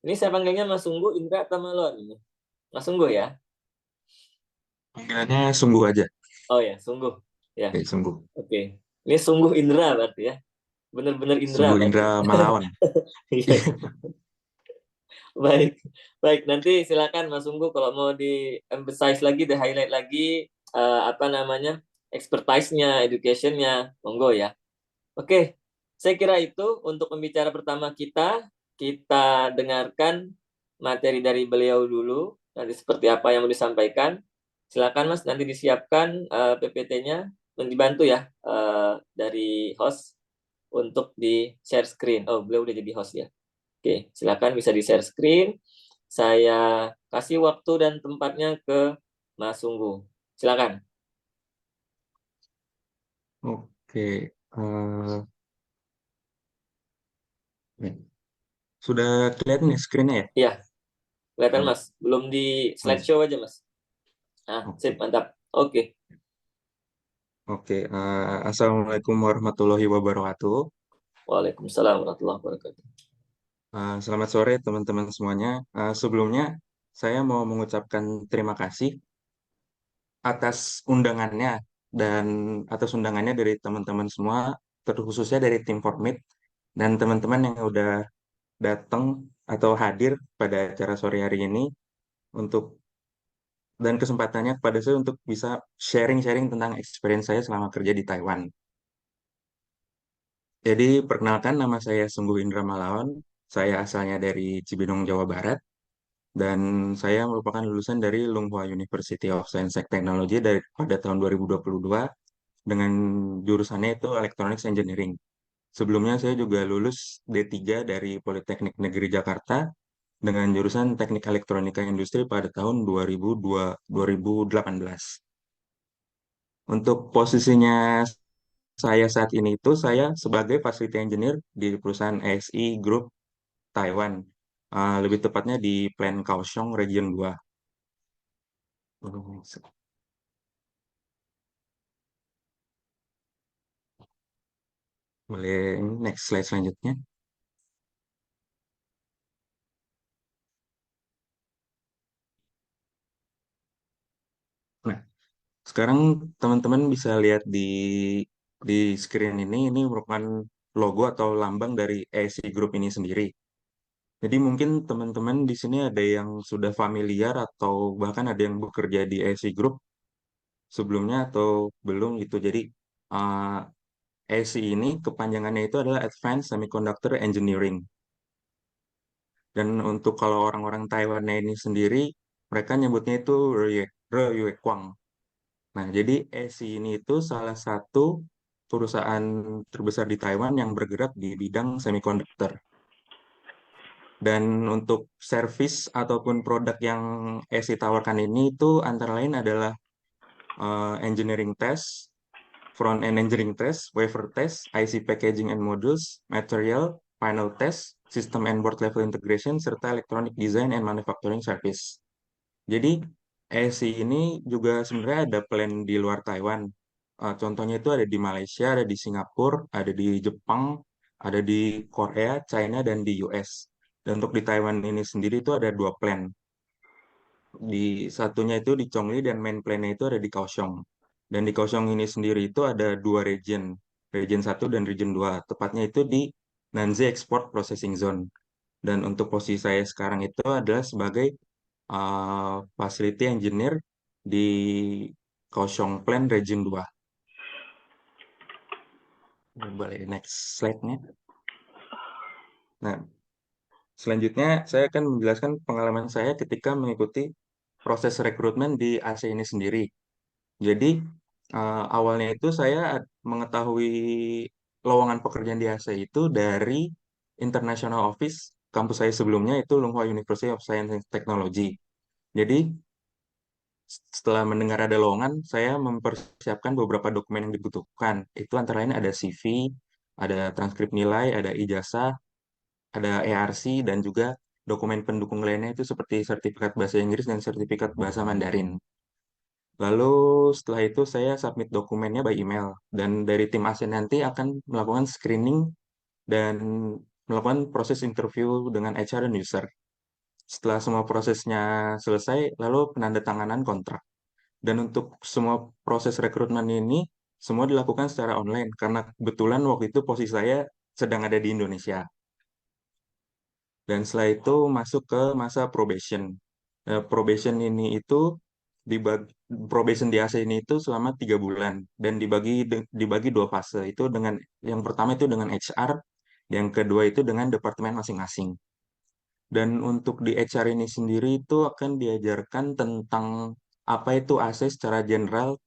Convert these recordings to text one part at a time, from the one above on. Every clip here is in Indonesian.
Ini saya panggilnya Mas Sungguh, Indra, atau Malon ini? Mas Sungguh ya? Panggilannya sungguh aja. Oh ya, Sungguh. Ya, Oke, sungguh. oke. Ini Sungguh Indra berarti ya? Bener-bener Indra Sungguh berarti. Indra Malawan. Iya, baik. Baik, nanti silakan Mas Sungguh kalau mau di emphasize lagi, di highlight lagi, apa namanya, expertise-nya, education-nya, monggo ya. Oke, saya kira itu untuk pembicara pertama kita. Kita dengarkan materi dari beliau dulu, nanti seperti apa yang mau disampaikan. Silakan Mas, nanti disiapkan PPT-nya, dan dibantu ya dari host untuk di share screen. Oh, beliau udah jadi host ya. Oke, silakan bisa di share screen. Saya kasih waktu dan tempatnya ke Mas Sungguh. Silakan. Oke. Nih. Sudah kelihatan nih screen-nya ya? Ya, kelihatan Hmm. Mas. Belum di Hmm. slideshow aja Mas. Ah, sip, Oke. mantap. Oke. Oke. Assalamualaikum warahmatullahi wabarakatuh. Waalaikumsalam warahmatullahi wabarakatuh. Selamat sore teman-teman semuanya. Sebelumnya saya mau mengucapkan terima kasih atas undangannya dan atas undangannya dari teman-teman semua, terkhususnya dari tim Formit dan teman-teman yang udah datang atau hadir pada acara sore hari ini untuk dan kesempatannya kepada saya untuk bisa sharing-sharing tentang experience saya selama kerja di Taiwan. Jadi perkenalkan nama saya Sungguh Indra Malawan. Saya asalnya dari Cibinong, Jawa Barat dan saya merupakan lulusan dari Lunghua University of Science and Technology pada tahun 2022 dengan jurusannya itu Electronics Engineering. Sebelumnya saya juga lulus D3 dari Politeknik Negeri Jakarta dengan jurusan Teknik Elektronika Industri pada tahun 2018. Untuk posisinya saya saat ini itu saya sebagai Facility Engineer di perusahaan ASI Group Taiwan. Lebih tepatnya di Plan Kaohsiung Region 2. Boleh next slide selanjutnya. Nah, sekarang teman-teman bisa lihat di screen ini merupakan logo atau lambang dari ASI Group ini sendiri. Jadi mungkin teman-teman di sini ada yang sudah familiar atau bahkan ada yang bekerja di ASI Group sebelumnya atau belum gitu. Jadi uh, ASI ini kepanjangannya itu adalah Advanced Semiconductor Engineering. Dan untuk kalau orang-orang Taiwan ini sendiri, mereka nyebutnya itu Reyuekwang. Nah, jadi ASI ini itu salah satu perusahaan terbesar di Taiwan yang bergerak di bidang semiconductor. Dan untuk service ataupun produk yang ASI tawarkan ini itu antara lain adalah engineering test, front-end engineering test, wafer test, IC packaging and modules, material, final test, system and board level integration, serta electronic design and manufacturing service. Jadi ASI ini juga sebenarnya ada plan di luar Taiwan. Contohnya itu ada di Malaysia, ada di Singapura, ada di Jepang, ada di Korea, China, dan di US. Dan untuk di Taiwan ini sendiri itu ada dua plan. Di satunya itu di Chongli dan main plan-nya itu ada di Kaohsiung. Dan di Kaohsiung ini sendiri itu ada dua region, region satu dan region 2. Tepatnya itu di Nanze Export Processing Zone. Dan untuk posisi saya sekarang itu adalah sebagai Facility Engineer di Kaohsiung Plan Region 2. Boleh next slide-nya. Nah, selanjutnya saya akan menjelaskan pengalaman saya ketika mengikuti proses rekrutmen di AC ini sendiri. Jadi awalnya itu saya mengetahui lowongan pekerjaan di AC itu dari International Office kampus saya sebelumnya itu Lunghua University of Science and Technology. Jadi setelah mendengar ada lowongan, saya mempersiapkan beberapa dokumen yang dibutuhkan. Itu antara lain ada CV, ada transkrip nilai, ada ijazah, ada ERC, dan juga dokumen pendukung lainnya itu seperti sertifikat bahasa Inggris dan sertifikat bahasa Mandarin. Lalu setelah itu saya submit dokumennya by email dan dari tim ASEAN nanti akan melakukan screening dan melakukan proses interview dengan HR dan user. Setelah semua prosesnya selesai, lalu penandatanganan kontrak. Dan untuk semua proses rekrutmen ini, semua dilakukan secara online, karena kebetulan waktu itu posisi saya sedang ada di Indonesia. Dan setelah itu masuk ke masa probation. Probation ini itu dibagi, probation di AC ini itu selama 3 bulan dan dibagi dua fase. Itu dengan yang pertama itu dengan HR, yang kedua itu dengan departemen masing-masing. Dan untuk di HR ini sendiri itu akan diajarkan tentang apa itu AC secara general,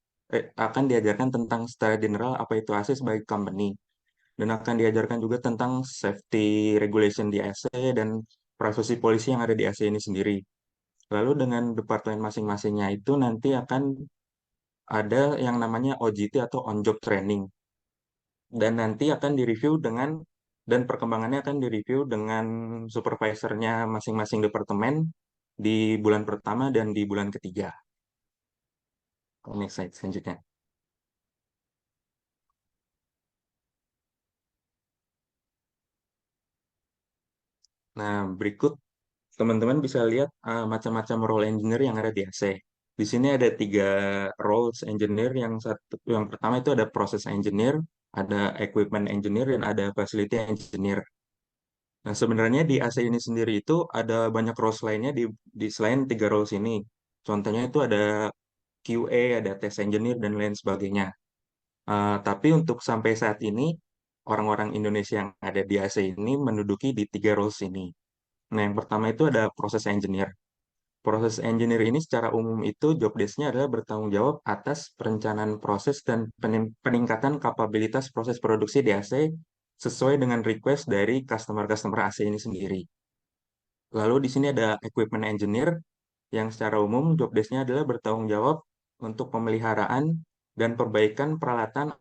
akan diajarkan tentang secara general apa itu AC sebagai company. Dan akan diajarkan juga tentang safety regulation di AC dan privacy policy yang ada di AC ini sendiri. Lalu dengan departemen masing-masingnya itu nanti akan ada yang namanya OJT atau on-job training. Dan nanti akan direview dan perkembangannya akan direview dengan supervisornya masing-masing departemen di bulan pertama dan di bulan ketiga. Next slide selanjutnya. Nah, berikut teman-teman bisa lihat macam-macam role engineer yang ada di AC. Di sini ada 3 roles engineer. Yang pertama itu ada process engineer, ada equipment engineer, dan ada facility engineer. Nah, sebenarnya di AC ini sendiri itu ada banyak roles lainnya di selain 3 roles ini. Contohnya itu ada QA, ada test engineer, dan lain sebagainya. Tapi untuk sampai saat ini, orang-orang Indonesia yang ada di AC ini menduduki di 3 roles ini. Nah, yang pertama itu ada proses engineer. Proses engineer ini secara umum itu job desk-nya adalah bertanggung jawab atas perencanaan proses dan peningkatan kapabilitas proses produksi di AC sesuai dengan request dari customer-customer AC ini sendiri. Lalu di sini ada equipment engineer yang secara umum job desk-nya adalah bertanggung jawab untuk pemeliharaan dan perbaikan peralatan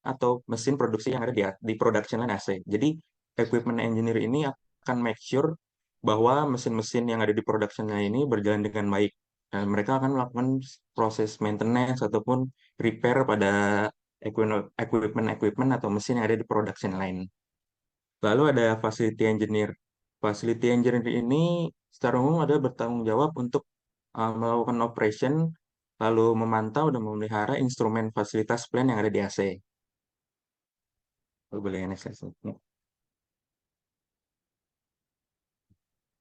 atau mesin produksi yang ada di production line AC. Jadi, equipment engineer ini akan make sure bahwa mesin-mesin yang ada di production line ini berjalan dengan baik. Dan mereka akan melakukan proses maintenance ataupun repair pada equipment atau mesin yang ada di production line. Lalu ada facility engineer. Facility engineer ini secara umum ada bertanggung jawab untuk melakukan operation, lalu memantau dan memelihara instrumen fasilitas plant yang ada di AC. Oh, boleh next slide.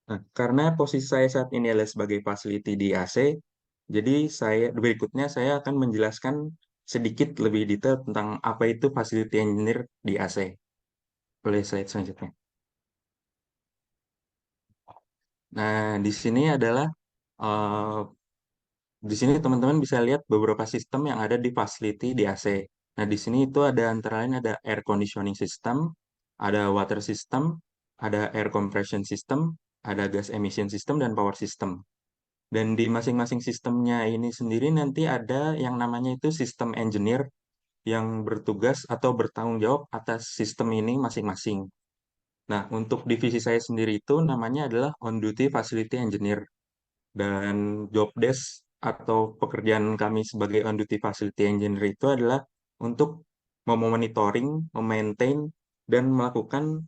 Nah, karena posisi saya saat ini adalah sebagai facility di AC, jadi berikutnya saya akan menjelaskan sedikit lebih detail tentang apa itu facility engineer di AC. Boleh slide selanjutnya. Nah, eh, di sini teman-teman bisa lihat beberapa sistem yang ada di facility di AC. Nah, di sini itu ada antara lain ada air conditioning system, ada water system, ada air compression system, ada gas emission system, dan power system. Dan di masing-masing sistemnya ini sendiri nanti ada yang namanya itu sistem engineer yang bertugas atau bertanggung jawab atas sistem ini masing-masing. Nah, untuk divisi saya sendiri itu namanya adalah on duty facility engineer. Dan job desk atau pekerjaan kami sebagai on duty facility engineer itu adalah untuk memonitoring, memaintain, dan melakukan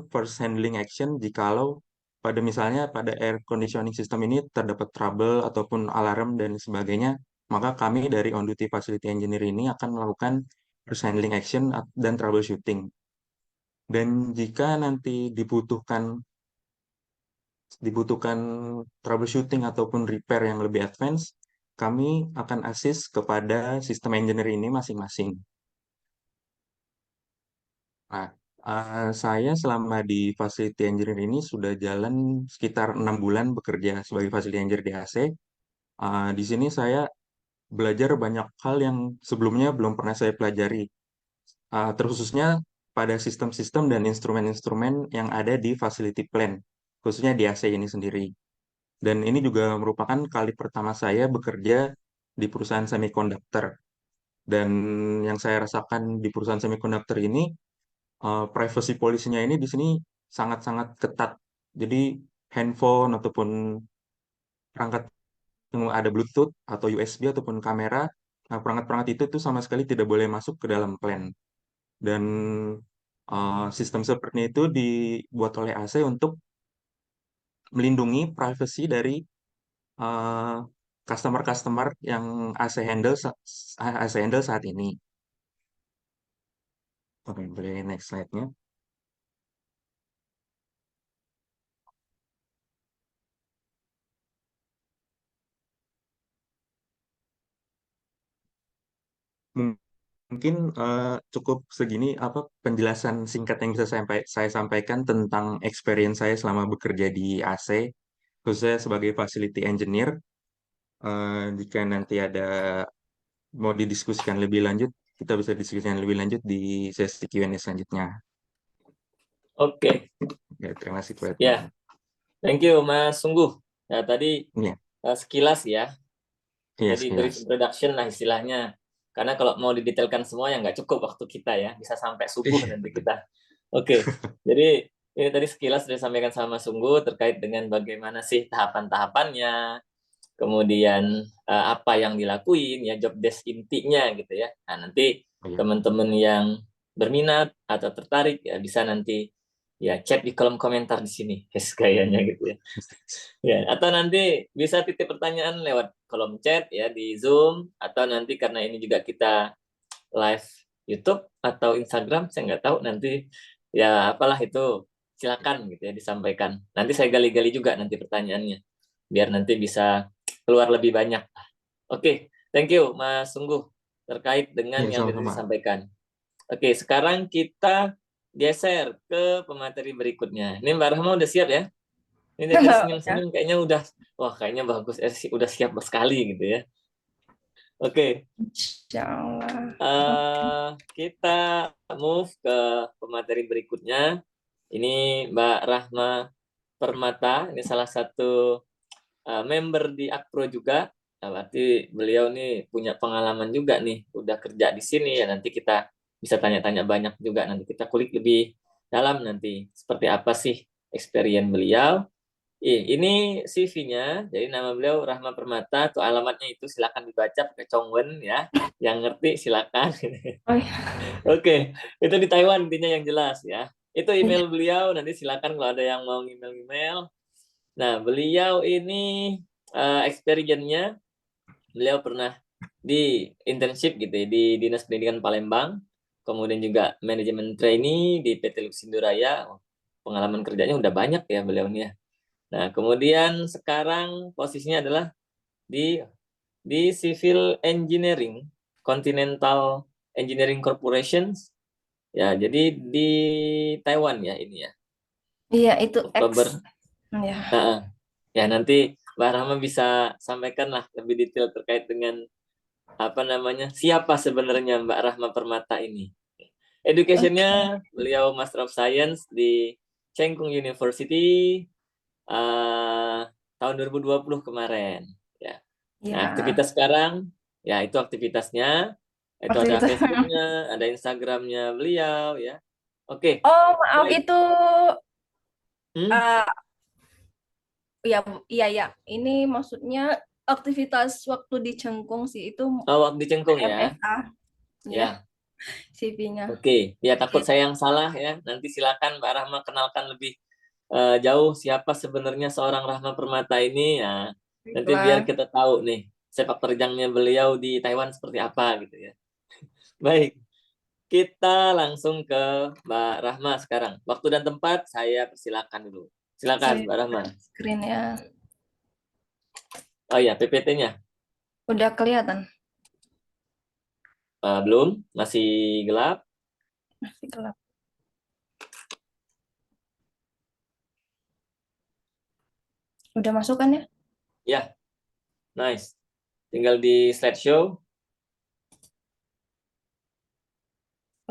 first handling action jikalau pada air conditioning system ini terdapat trouble ataupun alarm dan sebagainya, maka kami dari on duty facility engineer ini akan melakukan first handling action dan troubleshooting. Dan jika nanti dibutuhkan troubleshooting ataupun repair yang lebih advance, kami akan assist kepada sistem engineer ini masing-masing. Nah, saya selama di facility engineer ini sudah jalan sekitar 6 bulan bekerja sebagai facility engineer di AC. Di sini saya belajar banyak hal yang sebelumnya belum pernah saya pelajari, terkhususnya pada sistem-sistem dan instrumen-instrumen yang ada di facility plan, khususnya di AC ini sendiri. Dan ini juga merupakan kali pertama saya bekerja di perusahaan semiconductor. Dan yang saya rasakan di perusahaan semiconductor ini, privacy policy-nya ini di sini sangat-sangat ketat. Jadi handphone ataupun perangkat yang ada Bluetooth atau USB ataupun kamera, perangkat-perangkat itu tuh sama sekali tidak boleh masuk ke dalam plan. Dan sistem seperti itu dibuat oleh AC untuk melindungi privacy dari eh, customer-customer yang AC handle saat ini. Oke, boleh next slide-nya. Mungkin cukup segini apa penjelasan singkat yang bisa saya sampaikan tentang experience saya selama bekerja di AC, khususnya sebagai facility engineer. Jika nanti ada mau didiskusikan lebih lanjut, kita bisa diskusikan lebih lanjut di sesi Q&A selanjutnya. Oke, Ya, terima kasih buat ya, thank you Mas Sungguh. Ya, tadi Iya, sekilas ya, iya jadi brief sekilas. introduction lah istilahnya. Karena kalau mau didetailkan semua ya nggak cukup waktu kita ya, bisa sampai subuh Iya, nanti kita. Oke, jadi ini tadi sekilas sudah disampaikan sama Sungguh terkait dengan bagaimana sih tahapan-tahapannya, kemudian apa yang dilakuin ya, job desk intinya gitu ya. Nah, nanti iya. teman-teman yang berminat atau tertarik ya bisa nanti ya chat di kolom komentar di sini guys kayaknya gitu ya. Ya, atau nanti bisa titip pertanyaan lewat kolom chat ya di Zoom, atau nanti karena ini juga kita live YouTube atau Instagram, saya nggak tahu nanti ya apalah itu, silakan gitu ya disampaikan. Nanti saya gali-gali juga nanti pertanyaannya biar nanti bisa keluar lebih banyak. Oke, thank you Mas Sungguh terkait dengan Iya, yang tadi sama-sama. disampaikan. Oke, sekarang kita geser ke pemateri berikutnya. Ini Mbak Rahma udah siap ya? Ini dari tadi Ya, senyum-senyum kayaknya udah, wah kayaknya bagus, udah siap sekali gitu ya. Oke, insya Allah. kita move ke pemateri berikutnya. Ini Mbak Rahma Permata, ini salah satu member di Akpro juga. Nah, berarti beliau nih punya pengalaman juga nih, udah kerja di sini ya. Nanti kita bisa tanya-tanya banyak juga. Nanti kita kulik lebih dalam nanti seperti apa sih experience beliau. Ini CV-nya, jadi nama beliau Rahma Permata, tuh alamatnya itu silakan dibaca pakai Chongwen ya. Yang ngerti silakan. Oh iya. Oke, itu di Taiwan intinya yang jelas ya. Itu Iya. email beliau, nanti silakan kalau ada yang mau email-email. Nah, beliau ini experience-nya, beliau pernah di internship gitu ya, di Dinas Pendidikan Palembang, kemudian juga manajemen trainee di PT Luxindo Raya. Pengalaman kerjanya udah banyak ya beliau ini ya. Nah, kemudian sekarang posisinya adalah di Civil Engineering, Continental Engineering Corporations. Ya, jadi di Taiwan ya ini ya. Iya, itu X. Oktober. Ya. Nah, ya nanti Mbak Rahma bisa sampaikan lah lebih detail terkait dengan apa namanya, siapa sebenarnya Mbak Rahma Permata ini. Oke. Education-nya beliau Master of Science di Cheng Kung University uh, tahun 2020 kemarin. Ya. Nah, Ya. aktivitas sekarang, ya itu aktivitasnya. Itu ada Aktivitas. Facebooknya, ada Instagramnya beliau, ya. Oke, Oh, maaf baik. itu Hmm? uh, ya, iya ya. Ini maksudnya aktivitas waktu di Cengkung sih itu Oh, waktu di Cengkung ya. MSA ya Ya, CV-nya. oke. Ya, takut Gitu. saya yang salah ya. Nanti silakan Mbak Rahma kenalkan lebih jauh siapa sebenarnya seorang Rahma Permata ini ya. Nanti biar Baiklah. kita tahu nih sepak terjangnya beliau di Taiwan seperti apa gitu ya. Baik. Kita langsung ke Mbak Rahma sekarang. Waktu dan tempat saya persilakan dulu. Silakan Saya Mbak Rahma. screen ya. Oh ya, PPT-nya Udah kelihatan. belum, masih gelap. Masih gelap. Udah masuk kan ya? Ya, nice. Tinggal di slideshow.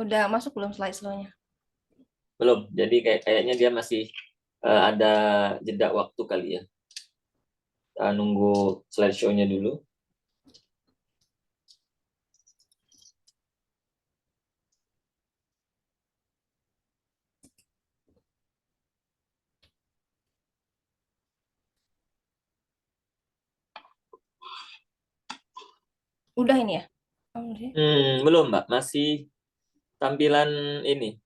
Udah masuk belum slide-nya? Belum. Jadi kayaknya dia masih ada jeda waktu kali ya. Kita nunggu slideshow-nya dulu. Udah ini ya? Oh, udah. Belum, Mbak. Masih tampilan ini.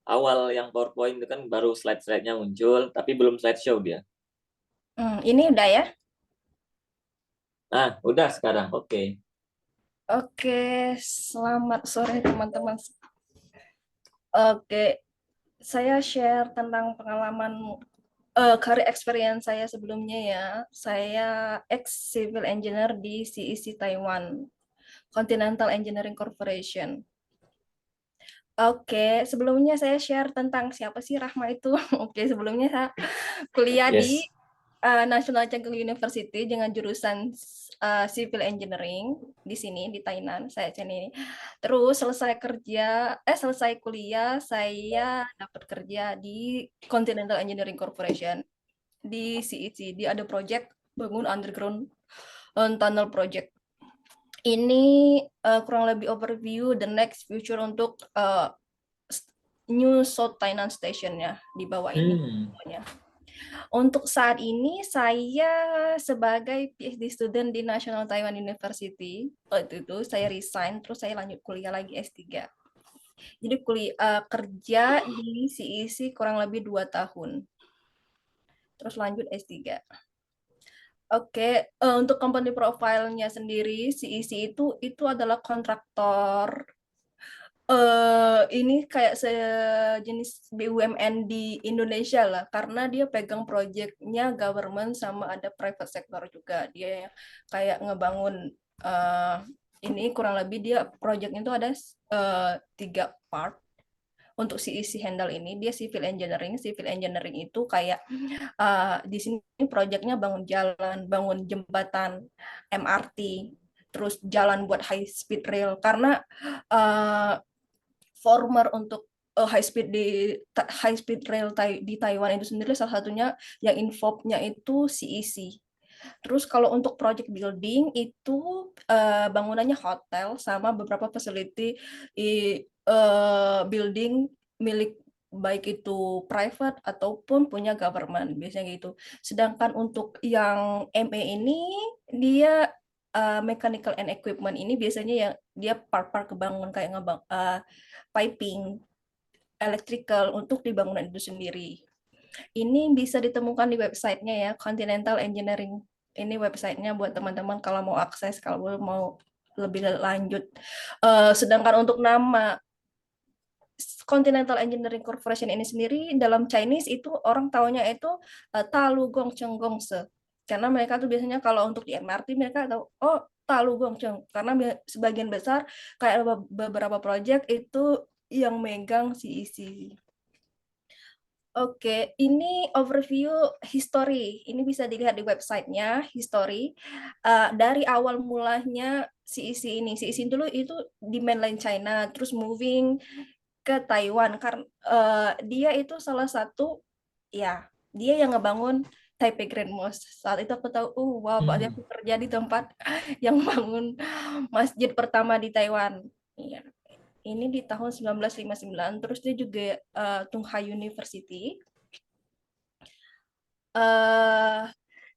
Awal yang PowerPoint itu kan baru slide-slide-nya muncul, tapi belum slideshow dia. Ini udah ya. Nah, udah sekarang. Oke. Oke, selamat sore teman-teman. Oke, saya share tentang pengalaman career experience saya sebelumnya ya. Saya ex civil engineer di CEC Taiwan, Continental Engineering Corporation. Oke, sebelumnya saya share tentang siapa sih Rahma itu. Oke, sebelumnya saya kuliah di Yes. National Cheng Kung University dengan jurusan Civil Engineering di sini di Tainan saya sini. Terus selesai kuliah saya dapat kerja di Continental Engineering Corporation di CEC. Dia ada project bangun underground tunnel project. Ini kurang lebih overview the next future untuk New South Tainan Station ya di bawah ini. Untuk saat ini saya sebagai PhD student di National Taiwan University. Waktu itu saya resign terus saya lanjut kuliah lagi S3. Jadi kerja di CEC kurang lebih 2 tahun. Terus lanjut S3. Oke, untuk company profile-nya sendiri CEC itu adalah kontraktor ini kayak sejenis BUMN di Indonesia lah, karena dia pegang proyeknya government sama ada private sector juga. Dia kayak ngebangun ini kurang lebih dia proyeknya itu ada 3 part. Untuk CEC handle ini dia civil engineering. Civil engineering itu kayak di sini proyeknya bangun jalan, bangun jembatan, MRT, terus jalan buat high speed rail karena former untuk high speed rail di Taiwan itu sendiri salah satunya yang involve-nya itu CEC. Terus kalau untuk project building itu bangunannya hotel sama beberapa facility building milik baik itu private ataupun punya government biasanya gitu. Sedangkan untuk yang ME ini dia mechanical and equipment ini biasanya yang dia part-part kebangun kayak piping, electrical untuk di bangunan itu sendiri. Ini bisa ditemukan di websitenya ya, Continental Engineering. Ini websitenya buat teman-teman kalau mau akses, kalau mau lebih lanjut. Sedangkan untuk nama Continental Engineering Corporation ini sendiri dalam Chinese itu orang taunya itu Talu Gong Cheng Gong Se. Karena mereka tuh biasanya kalau untuk di MRT mereka tahu oh Talu Gong Cheng karena sebagian besar kayak beberapa project itu yang megang CEC. Oke, ini overview history. Ini bisa dilihat di websitenya, history. Dari awal mulanya CEC ini. CEC dulu itu di mainland China, terus moving ke Taiwan. Karena dia itu salah satu, ya, dia yang ngebangun Taipei Grand Mosque. Saat itu aku tahu, wow, dia kerja di tempat yang bangun masjid pertama di Taiwan. Iya. Ini di tahun 1959, terus dia juga Tung Hai University.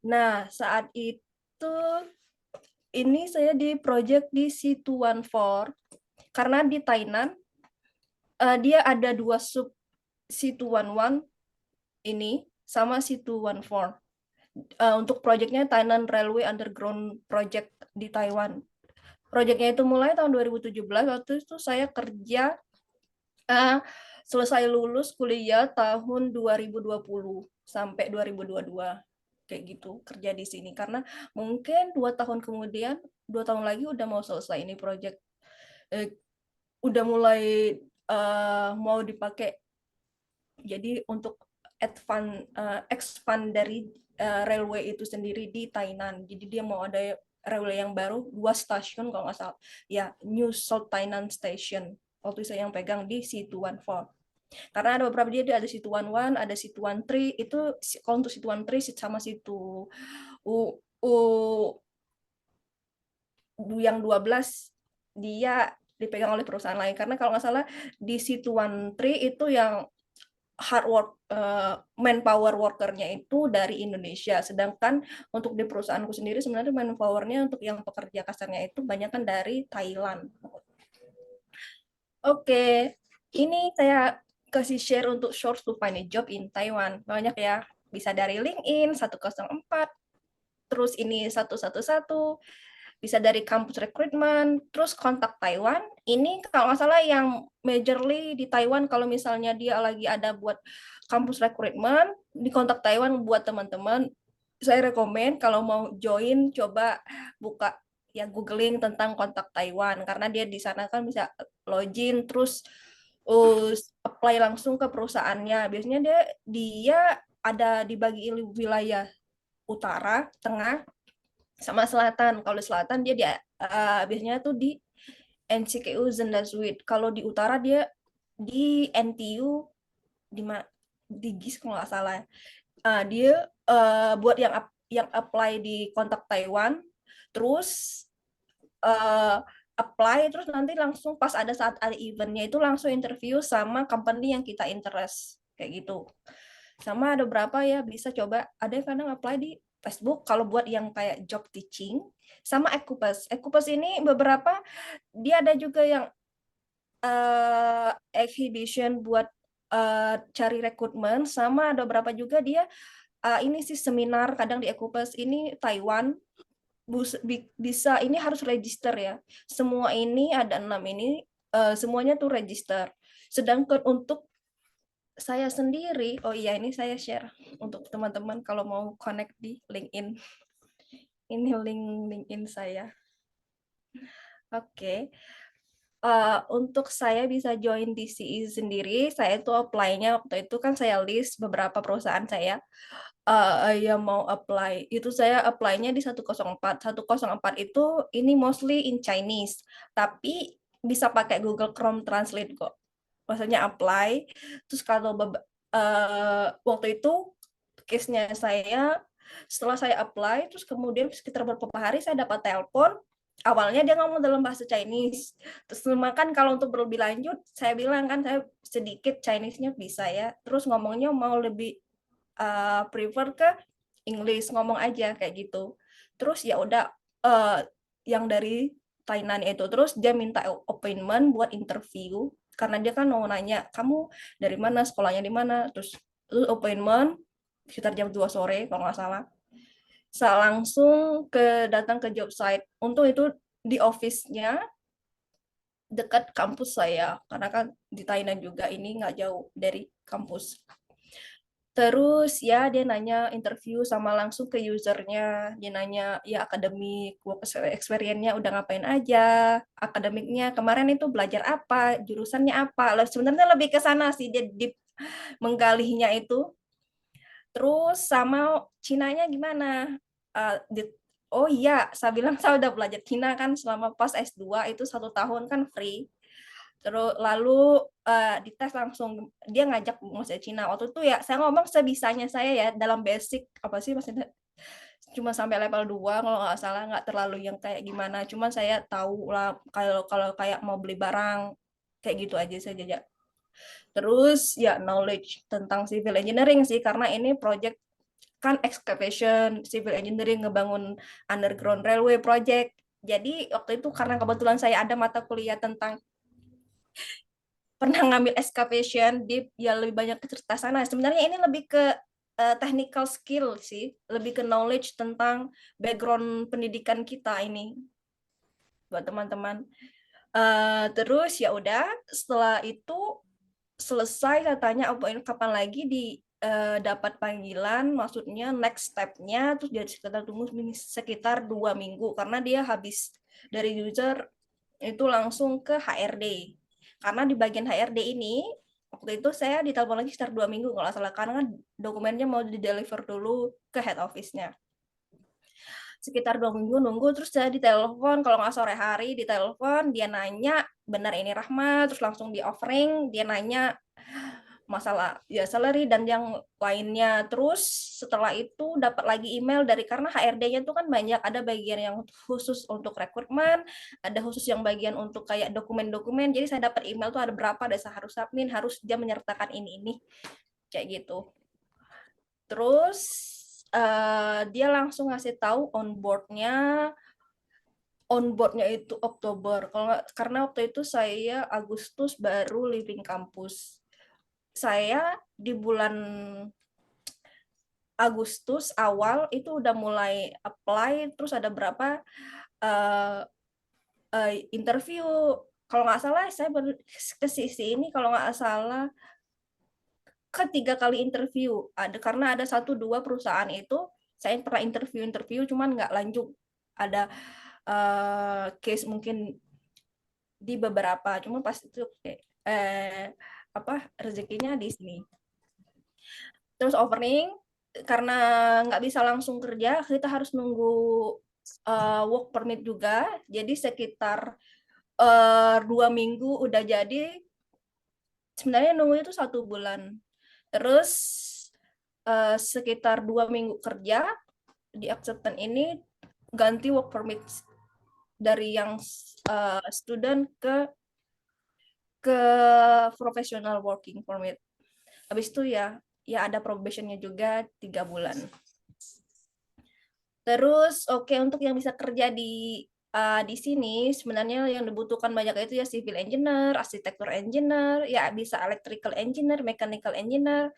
Nah, saat itu ini saya di project di C214 karena di Tainan dia ada 2 sub C211 ini sama C214. Untuk projectnya Tainan Railway Underground Project di Taiwan. Projectnya itu mulai tahun 2017, waktu itu saya kerja selesai lulus kuliah tahun 2020 sampai 2022 kayak gitu kerja di sini karena mungkin 2 tahun kemudian 2 tahun lagi udah mau selesai ini project udah mulai mau dipakai jadi untuk expand dari railway itu sendiri di Tainan jadi dia mau ada railway yang baru 2 stasiun kalau nggak salah ya New South Tainan Station waktu saya yang pegang di C214 karena ada beberapa dia ada C211 ada C213 itu kalau untuk C213 sama C2 yang 12 dia dipegang oleh perusahaan lain karena kalau nggak salah di C213 itu yang hard work manpower workernya itu dari Indonesia sedangkan untuk di perusahaanku sendiri sebenarnya manpowernya untuk yang pekerja kasarnya itu banyak kan dari Thailand. Oke, ini saya kasih share untuk source to find a job in Taiwan. Banyak ya. bisa dari LinkedIn 104, terus ini 111, bisa dari kampus recruitment, terus kontak Taiwan. Ini kalau nggak salah yang majorly di Taiwan, kalau misalnya dia lagi ada buat kampus recruitment, di kontak Taiwan buat teman-teman. Saya rekomen kalau mau join, coba buka ya googling tentang kontak Taiwan, karena dia di sana kan bisa login, terus apply langsung ke perusahaannya. Biasanya dia ada dibagi wilayah utara, tengah, sama selatan. Kalau di selatan dia biasanya tuh di NCKU Zendasuit. Kalau di utara dia di NTU di GIS kalau nggak salah. Dia buat yang apply di kontak Taiwan, terus apply, terus nanti langsung pas ada saat ada eventnya itu langsung interview sama company yang kita interest kayak gitu. Sama ada berapa ya, bisa coba, ada yang kadang apply di Facebook kalau buat yang kayak job teaching, sama Ekupes. Ekupes ini beberapa dia ada juga yang exhibition buat cari rekrutmen, sama ada berapa juga dia ini sih seminar kadang di Ekupes ini Taiwan. Bisa, ini harus register ya. Semua ini ada 6 ini semuanya tuh register. Sedangkan untuk saya sendiri, oh iya ini saya share untuk teman-teman kalau mau connect di LinkedIn. Ini link LinkedIn saya. Oke. Untuk saya bisa join DCE sendiri, saya itu apply-nya waktu itu kan saya list beberapa perusahaan saya yang mau apply. Itu saya apply-nya di 104. 104 itu ini mostly in Chinese, tapi bisa pakai Google Chrome Translate kok. Maksudnya apply, terus kalau waktu itu case-nya saya, setelah saya apply, terus kemudian sekitar beberapa hari saya dapat telepon. Awalnya dia ngomong dalam bahasa Chinese. Terus makan kalau untuk lebih lanjut, saya bilang kan saya sedikit Chinese-nya bisa ya. Terus ngomongnya mau lebih prefer ke English, ngomong aja kayak gitu. Terus ya udah yang dari Thailand itu, terus dia minta appointment buat interview karena dia kan mau nanya kamu dari mana, sekolahnya di mana, terus appointment sekitar jam 2 sore kalau nggak salah. Saya langsung datang ke job site. Untuk itu di office-nya dekat kampus saya, karena kan di Thailand juga ini nggak jauh dari kampus. Terus ya dia nanya interview sama langsung ke usernya, dia nanya ya akademik, work experience-nya udah ngapain aja, akademiknya kemarin itu belajar apa, jurusannya apa. Sebenarnya lebih ke sana sih dia deep menggalinya itu. Terus sama Cinanya gimana? Oh iya, saya bilang saya udah belajar Cina kan selama pas S2 itu 1 tahun kan free. Terus lalu dites langsung dia ngajak bahasa Cina. Waktu itu ya saya ngomong sebisanya saya ya dalam basic apa sih maksudnya cuma sampai level 2 kalau nggak salah, nggak terlalu yang kayak gimana. Cuma saya tahu lah kalau kalau kayak mau beli barang kayak gitu aja saja. Terus ya knowledge tentang civil engineering sih karena ini project kan excavation, civil engineering ngebangun underground railway project. Jadi waktu itu karena kebetulan saya ada mata kuliah tentang pernah ngambil excavation, di ya lebih banyak kecerdasan. Nah, sebenarnya ini lebih ke technical skill sih, lebih ke knowledge tentang background pendidikan kita ini buat teman-teman. Terus ya udah, setelah itu selesai saya tanya apa ini kapan lagi dapat panggilan, maksudnya next step-nya, terus dia sekitar tunggu sekitar 2 minggu karena dia habis dari user itu langsung ke HRD. Karena di bagian HRD ini waktu itu saya ditelepon lagi sekitar 2 minggu kalau nggak salah karena kan dokumennya mau di deliver dulu ke head office-nya. Sekitar 2 minggu nunggu, terus saya ditelepon kalau nggak sore hari, ditelepon dia nanya benar ini Rahma, terus langsung di offering, dia nanya masalah ya salary dan yang lainnya. Terus setelah itu dapat lagi email dari karena HRD-nya itu kan banyak, ada bagian yang khusus untuk rekrutmen, ada khusus yang bagian untuk kayak dokumen-dokumen. Jadi saya dapat email tuh ada berapa, ada saya harus submit, harus dia menyertakan ini kayak gitu. Terus dia langsung ngasih tahu onboardnya itu Oktober. Kalau nggak, karena waktu itu saya Agustus baru leaving kampus. Saya di bulan Agustus awal itu udah mulai apply, terus ada berapa uh, interview. Kalau nggak salah saya baru ke sisi ini kalau nggak salah ketiga kali interview. Karena ada 1-2 perusahaan itu saya pernah interview cuman nggak lanjut. Ada case mungkin di beberapa, cuma pas itu rezekinya di sini. Terus offering karena nggak bisa langsung kerja, kita harus nunggu work permit juga. Jadi sekitar 2 minggu udah jadi. Sebenarnya nunggu itu 1 bulan. Terus sekitar 2 minggu kerja di acceptance ini ganti work permit dari yang student ke professional working permit. Habis itu ya ada probationnya juga 3 bulan. Terus untuk yang bisa kerja di sini sebenarnya yang dibutuhkan banyak itu ya civil engineer, arsitektur engineer, ya bisa electrical engineer, mechanical engineer,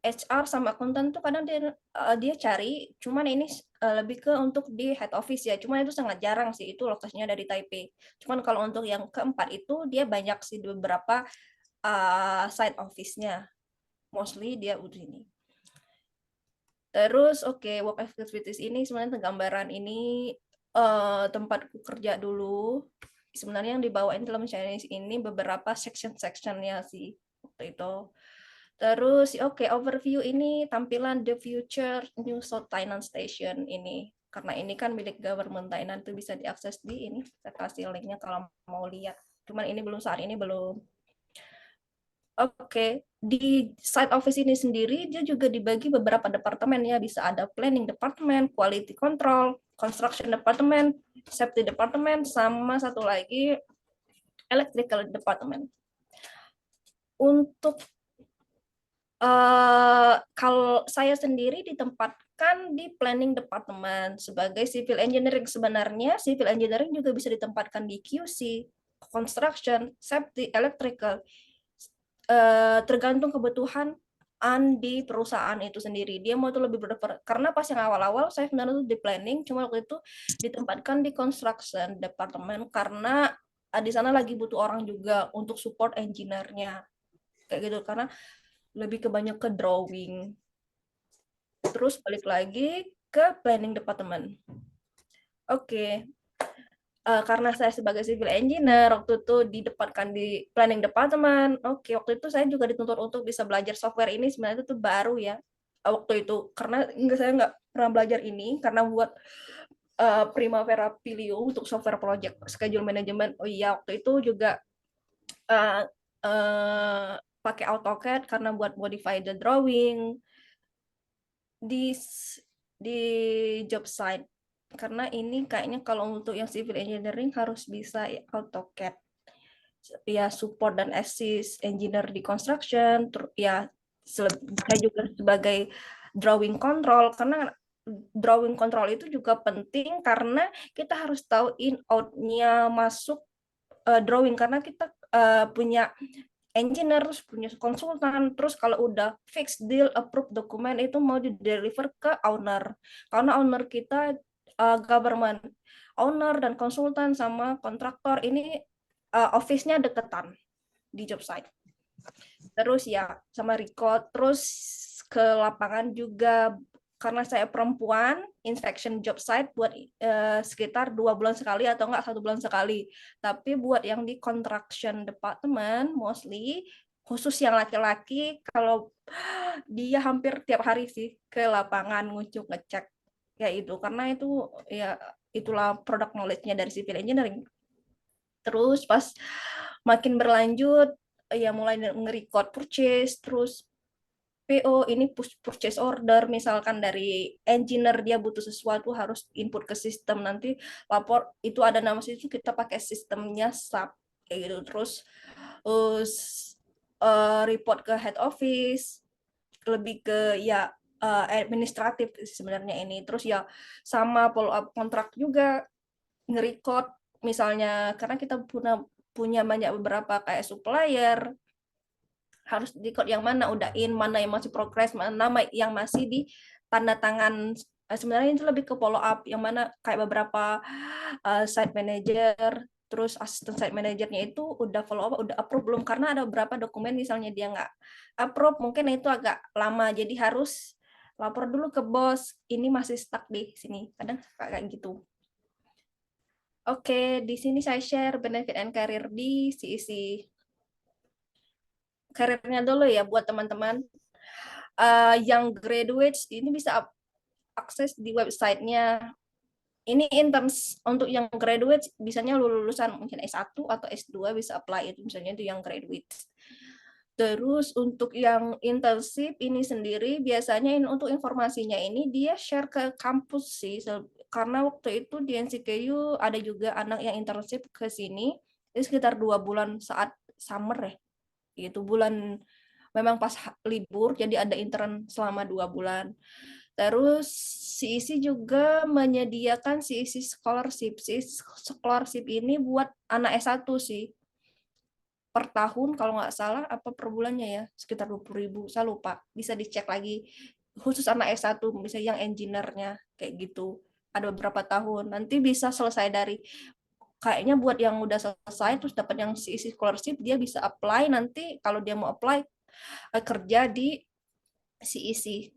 HR sama akuntan tuh kadang dia cari, cuman ini lebih ke untuk di head office ya, cuman itu sangat jarang sih, itu lokasinya dari Taipei. Cuman kalau untuk yang keempat itu dia banyak sih beberapa side office-nya, mostly dia udah ini. Terus work activities ini sebenarnya gambaran ini tempatku kerja dulu. Sebenarnya yang dibawain dalam Chinese ini beberapa section-sectionnya sih waktu itu. Terus overview ini tampilan the future New South Tainan Station ini. Karena ini kan milik government Tainan itu bisa diakses di ini. Saya kasih linknya kalau mau lihat. Cuman ini saat ini belum. Di site office ini sendiri dia juga dibagi beberapa departemen ya, bisa ada planning department, quality control, construction department, safety department, sama satu lagi electrical department. Untuk kalau saya sendiri ditempatkan di planning department sebagai civil engineering. Sebenarnya civil engineering juga bisa ditempatkan di QC, construction, safety, electrical. Tergantung kebutuhan di perusahaan itu sendiri. Dia mau itu lebih karena pas yang awal-awal saya sebenarnya di planning, cuma waktu itu ditempatkan di construction department karena di sana lagi butuh orang juga untuk support engineer-nya. Kayak gitu, karena lebih banyak ke drawing. Terus balik lagi ke planning department. Karena saya sebagai civil engineer waktu itu didapatkan di planning department. Waktu itu saya juga dituntut untuk bisa belajar software ini, sebenarnya itu baru ya waktu itu, karena saya nggak pernah belajar ini karena buat Primavera Pilio untuk software project schedule management. Waktu itu juga pakai AutoCAD karena buat modify the drawing di job site. Karena ini kayaknya kalau untuk yang civil engineering harus bisa AutoCAD. Ya support dan assist engineer di construction, ya saya juga sebagai drawing control, karena drawing control itu juga penting karena kita harus tahu in out-nya masuk drawing, karena kita punya engineer, punya konsultan, terus kalau udah fix deal, approve dokumen itu mau di deliver ke owner, karena owner kita government, owner dan konsultan sama kontraktor ini office-nya deketan di job site. Terus ya sama record, terus ke lapangan juga karena saya perempuan, inspection job site buat sekitar 2 bulan sekali atau enggak 1 bulan sekali. Tapi buat yang di construction department mostly khusus yang laki-laki, kalau dia hampir tiap hari sih ke lapangan ngucuk ngecek kayak itu, karena itu ya itulah product knowledge-nya dari civil engineering. Terus pas makin berlanjut ya mulai nge-record purchase, terus PO ini purchase order, misalkan dari engineer dia butuh sesuatu harus input ke sistem, nanti lapor itu ada nama situ, kita pakai sistemnya SAP kayak gitu. Terus report ke head office, lebih ke ya administratif sebenarnya ini. Terus ya sama follow up kontrak juga, nge-record misalnya karena kita punya banyak beberapa kayak supplier, harus di code yang mana udah in, mana yang masih progress, mana yang masih di tanda tangan. Sebenarnya itu lebih ke follow up, yang mana kayak beberapa site manager, terus asisten site manajernya itu udah follow up, udah approve belum, karena ada beberapa dokumen misalnya dia nggak approve, mungkin itu agak lama, jadi harus lapor dulu ke bos, ini masih stuck di sini, kadang kayak gitu. Oke, di sini saya share benefit and career di CEC. Karirnya dulu ya buat teman-teman. Yang graduates ini bisa akses di websitenya. Ini in terms untuk yang graduate, biasanya lulusan mungkin S1 atau S2 bisa apply itu, misalnya itu yang graduate. Terus untuk yang internship ini sendiri, biasanya untuk informasinya ini dia share ke kampus sih, karena waktu itu di NCKU ada juga anak yang internship ke sini, itu sekitar 2 bulan saat summer ya, itu bulan memang pas libur, jadi ada intern selama 2 bulan. Terus CEC juga menyediakan CEC scholarship. CEC scholarship ini buat anak S1 sih. Per tahun kalau nggak salah, apa per bulannya ya, sekitar 20.000, saya lupa. Bisa dicek lagi. Khusus anak S1, misalnya yang engineer-nya, kayak gitu. Ada beberapa tahun. Nanti bisa selesai dari, kayaknya buat yang udah selesai, terus dapat yang CEC scholarship, dia bisa apply nanti, kalau dia mau apply, kerja di CEC.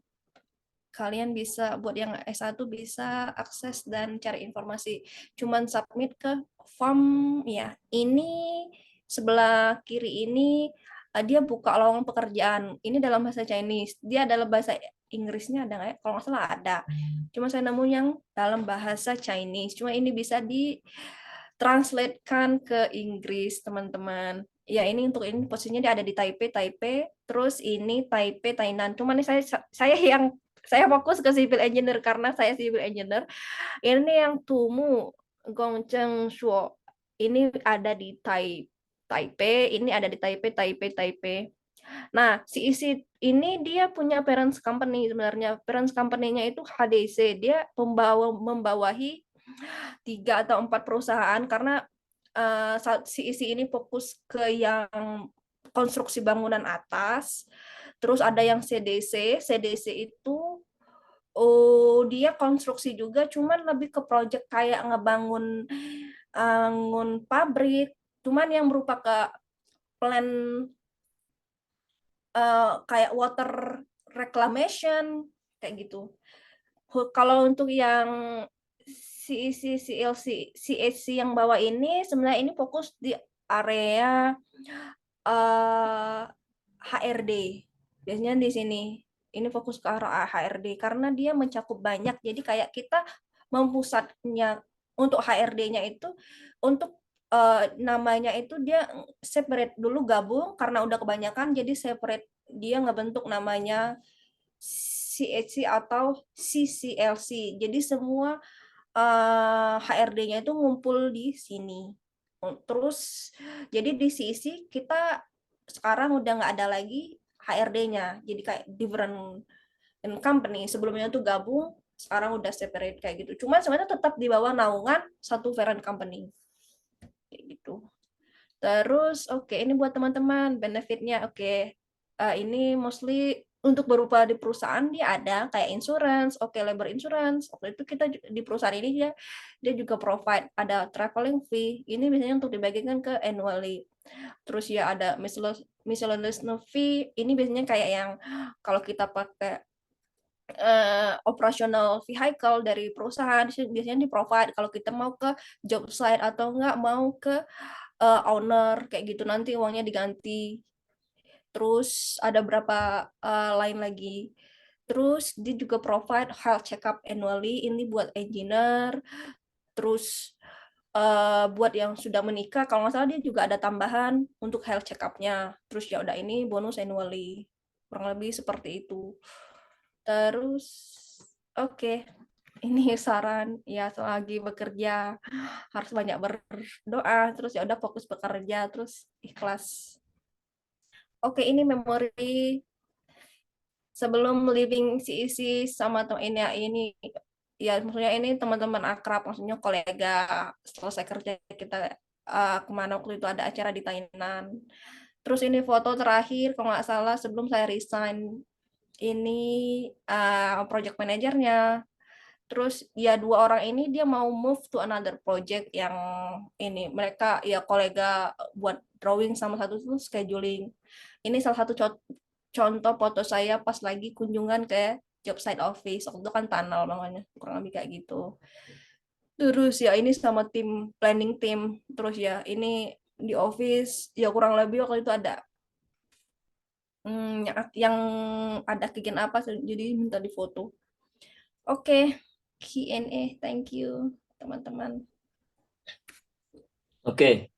Kalian bisa, buat yang S1 bisa akses dan cari informasi. Cuman submit ke form ya. Ini sebelah kiri ini dia buka lowongan pekerjaan. Ini dalam bahasa Chinese. Dia dalam bahasa Inggrisnya ada nggak ya? Kalau nggak salah ada. Cuma saya nemu yang dalam bahasa Chinese. Cuma ini bisa di translatekan ke Inggris, teman-teman. Ya, ini untuk ini posisinya dia ada di Taipei, terus ini Taipei, Tainan. Cuman ini saya fokus ke civil engineer karena saya civil engineer. Ini yang Tumu Gongcheng Shuo. Ini ada di Taipei, ini ada di Taipei. Nah, si isi ini dia punya parents company sebenarnya. Parents company-nya itu HDC. Dia membawahi 3 atau 4 perusahaan karena si isi ini fokus ke yang konstruksi bangunan atas. Terus ada yang CDC. CDC itu dia konstruksi juga, cuman lebih ke project kayak ngebangun pabrik, cuman yang berupa ke plan kayak water reclamation kayak gitu. Kalau untuk yang CEC, CLC, CHC yang bawah ini sebenarnya ini fokus di area HRD. Biasanya di sini ini fokus ke arah HRD karena dia mencakup banyak. Jadi kayak kita mempusatnya untuk HRD-nya itu untuk namanya itu dia separate dulu, gabung karena udah kebanyakan, jadi separate, dia ngebentuk namanya CHC atau CCLC. Jadi semua HRD-nya itu ngumpul di sini. Terus jadi di CEC kita sekarang udah nggak ada lagi HRD-nya, jadi kayak different company. Sebelumnya tuh gabung, sekarang udah separate kayak gitu. Cuma sebenarnya tetap di bawah naungan satu parent company kayak gitu. Terus oke, ini buat teman-teman benefitnya. Oke, ini mostly untuk berupa di perusahaan dia ada kayak insurance, oke, labor insurance. Waktu itu kita di perusahaan ini dia juga provide ada traveling fee. Ini biasanya untuk dibagikan ke annually. Terus ya ada miscellaneous fee. Ini biasanya kayak yang kalau kita pakai operational vehicle dari perusahaan biasanya di provide kalau kita mau ke job site atau enggak mau ke owner kayak gitu, nanti uangnya diganti. Terus ada berapa lain lagi. Terus dia juga provide health check-up annually, ini buat engineer. Terus buat yang sudah menikah, kalau nggak salah dia juga ada tambahan untuk health check-up-nya. Terus ya udah, ini bonus annually. Kurang lebih seperti itu. Terus oke. Ini saran ya, selagi bekerja harus banyak berdoa, terus ya udah fokus bekerja, terus ikhlas. Oke, ini memori sebelum leaving CEC sama ini ya, maksudnya ini teman-teman akrab, maksudnya kolega. Selesai kerja kita kemana waktu itu ada acara di Tainan. Terus ini foto terakhir kalau nggak salah sebelum saya resign. ini project manajernya. Terus ya dua orang ini dia mau move to another project yang ini mereka ya kolega buat drawing sama satu tuh scheduling. Ini salah satu contoh foto saya pas lagi kunjungan ke job site office. Waktu itu kan tunnel makanya kurang lebih kayak gitu. Terus ya ini sama tim planning team. Terus ya ini di office ya kurang lebih waktu itu ada yang ada kegiatan apa jadi minta di foto. Oke, Q&A, thank you teman-teman. Oke,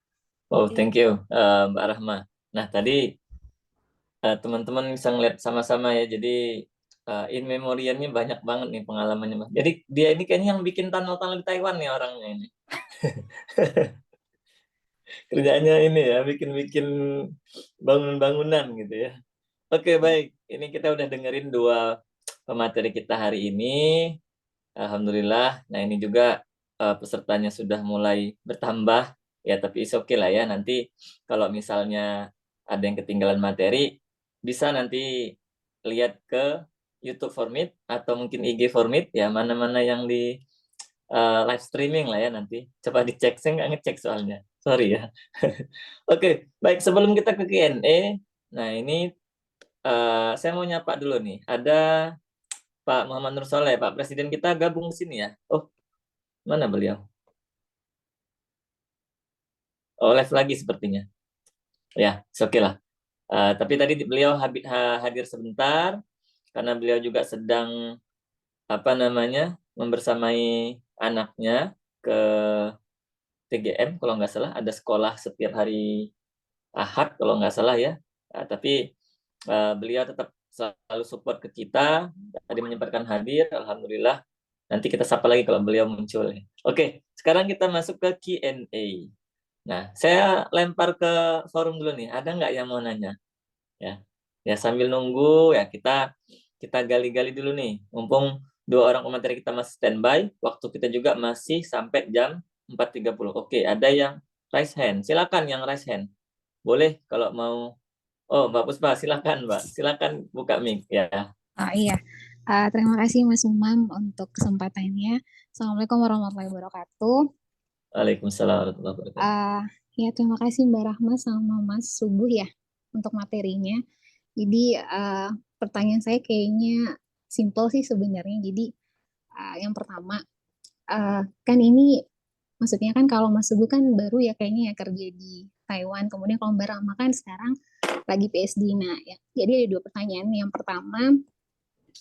oh Iya. thank you Mbak Rahma. Nah tadi teman-teman bisa ngeliat sama-sama ya. Jadi in memoriamnya banyak banget nih pengalamannya, Mas. Jadi dia ini kayaknya yang bikin tunnel-tunnel di Taiwan nih orangnya ini. Kerjanya ini ya, bikin-bikin bangunan-bangunan gitu ya. Oke, baik. Ini kita udah dengerin dua pemateri kita hari ini. Alhamdulillah. Nah, ini juga pesertanya sudah mulai bertambah. Ya, tapi is okay lah ya. Nanti kalau misalnya ada yang ketinggalan materi, bisa nanti lihat ke YouTube Formit atau mungkin IG Formit ya, mana-mana yang di live streaming lah ya nanti. Coba dicek, saya nggak ngecek soalnya. Sorry ya. Oke, baik. Sebelum kita ke Q&A, nah ini saya mau nyapa dulu nih. Ada Pak Muhammad Nur Soleh, Pak Presiden kita gabung sini ya. Oh, mana beliau? Oh, live lagi sepertinya. Ya, oke lah. Tapi tadi beliau hadir sebentar karena beliau juga sedang apa namanya membersamai anaknya ke TGM kalau nggak salah, ada sekolah setiap hari Ahad kalau nggak salah ya. Tapi beliau tetap selalu support ke kita. Tadi menyempatkan hadir, alhamdulillah. Nanti kita sapa lagi kalau beliau muncul. Oke, sekarang kita masuk ke Q&A. Nah, saya lempar ke forum dulu nih. Ada nggak yang mau nanya? Ya, ya sambil nunggu ya kita gali-gali dulu nih. Mumpung dua orang pemateri kita masih standby, waktu kita juga masih sampai jam 4.30. Oke, ada yang raise hand. Silakan yang raise hand. Boleh kalau mau. Oh, Mbak Puspa, silakan, Mbak. Silakan buka mic ya. Oh iya, terima kasih Mas Umam untuk kesempatannya. Assalamualaikum warahmatullahi wabarakatuh. Waalaikumsalam warahmatullahi wabarakatuh. Ya, terima kasih Mbak Rahma sama Mas Subuh ya untuk materinya. Jadi pertanyaan saya kayaknya simple sih sebenarnya. Jadi yang pertama, kan ini maksudnya kan kalau Mas Subuh kan baru ya kayaknya ya kerja di Taiwan. Kemudian kalau Mbak Rahma kan sekarang lagi PSD. Nah, ya, jadi ada dua pertanyaan. Yang pertama,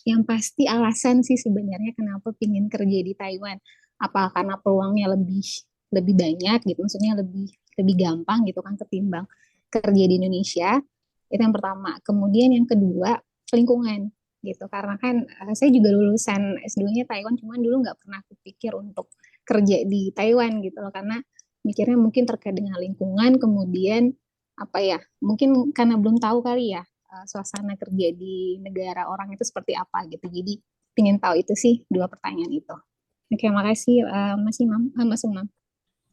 yang pasti alasan sih sebenarnya kenapa pingin kerja di Taiwan. Apa karena peluangnya lebih lebih banyak gitu, maksudnya lebih lebih gampang gitu kan ketimbang kerja di Indonesia. Itu yang pertama. Kemudian yang kedua, lingkungan gitu. Karena kan saya juga lulusan S2-nya Taiwan, cuman dulu nggak pernah kepikir untuk kerja di Taiwan gitu loh, karena mikirnya mungkin terkait dengan lingkungan, kemudian apa ya, mungkin karena belum tahu kali ya suasana kerja di negara orang itu seperti apa gitu. Jadi ingin tahu itu sih dua pertanyaan itu. Oke, makasih Mas Imam, Mas Umam.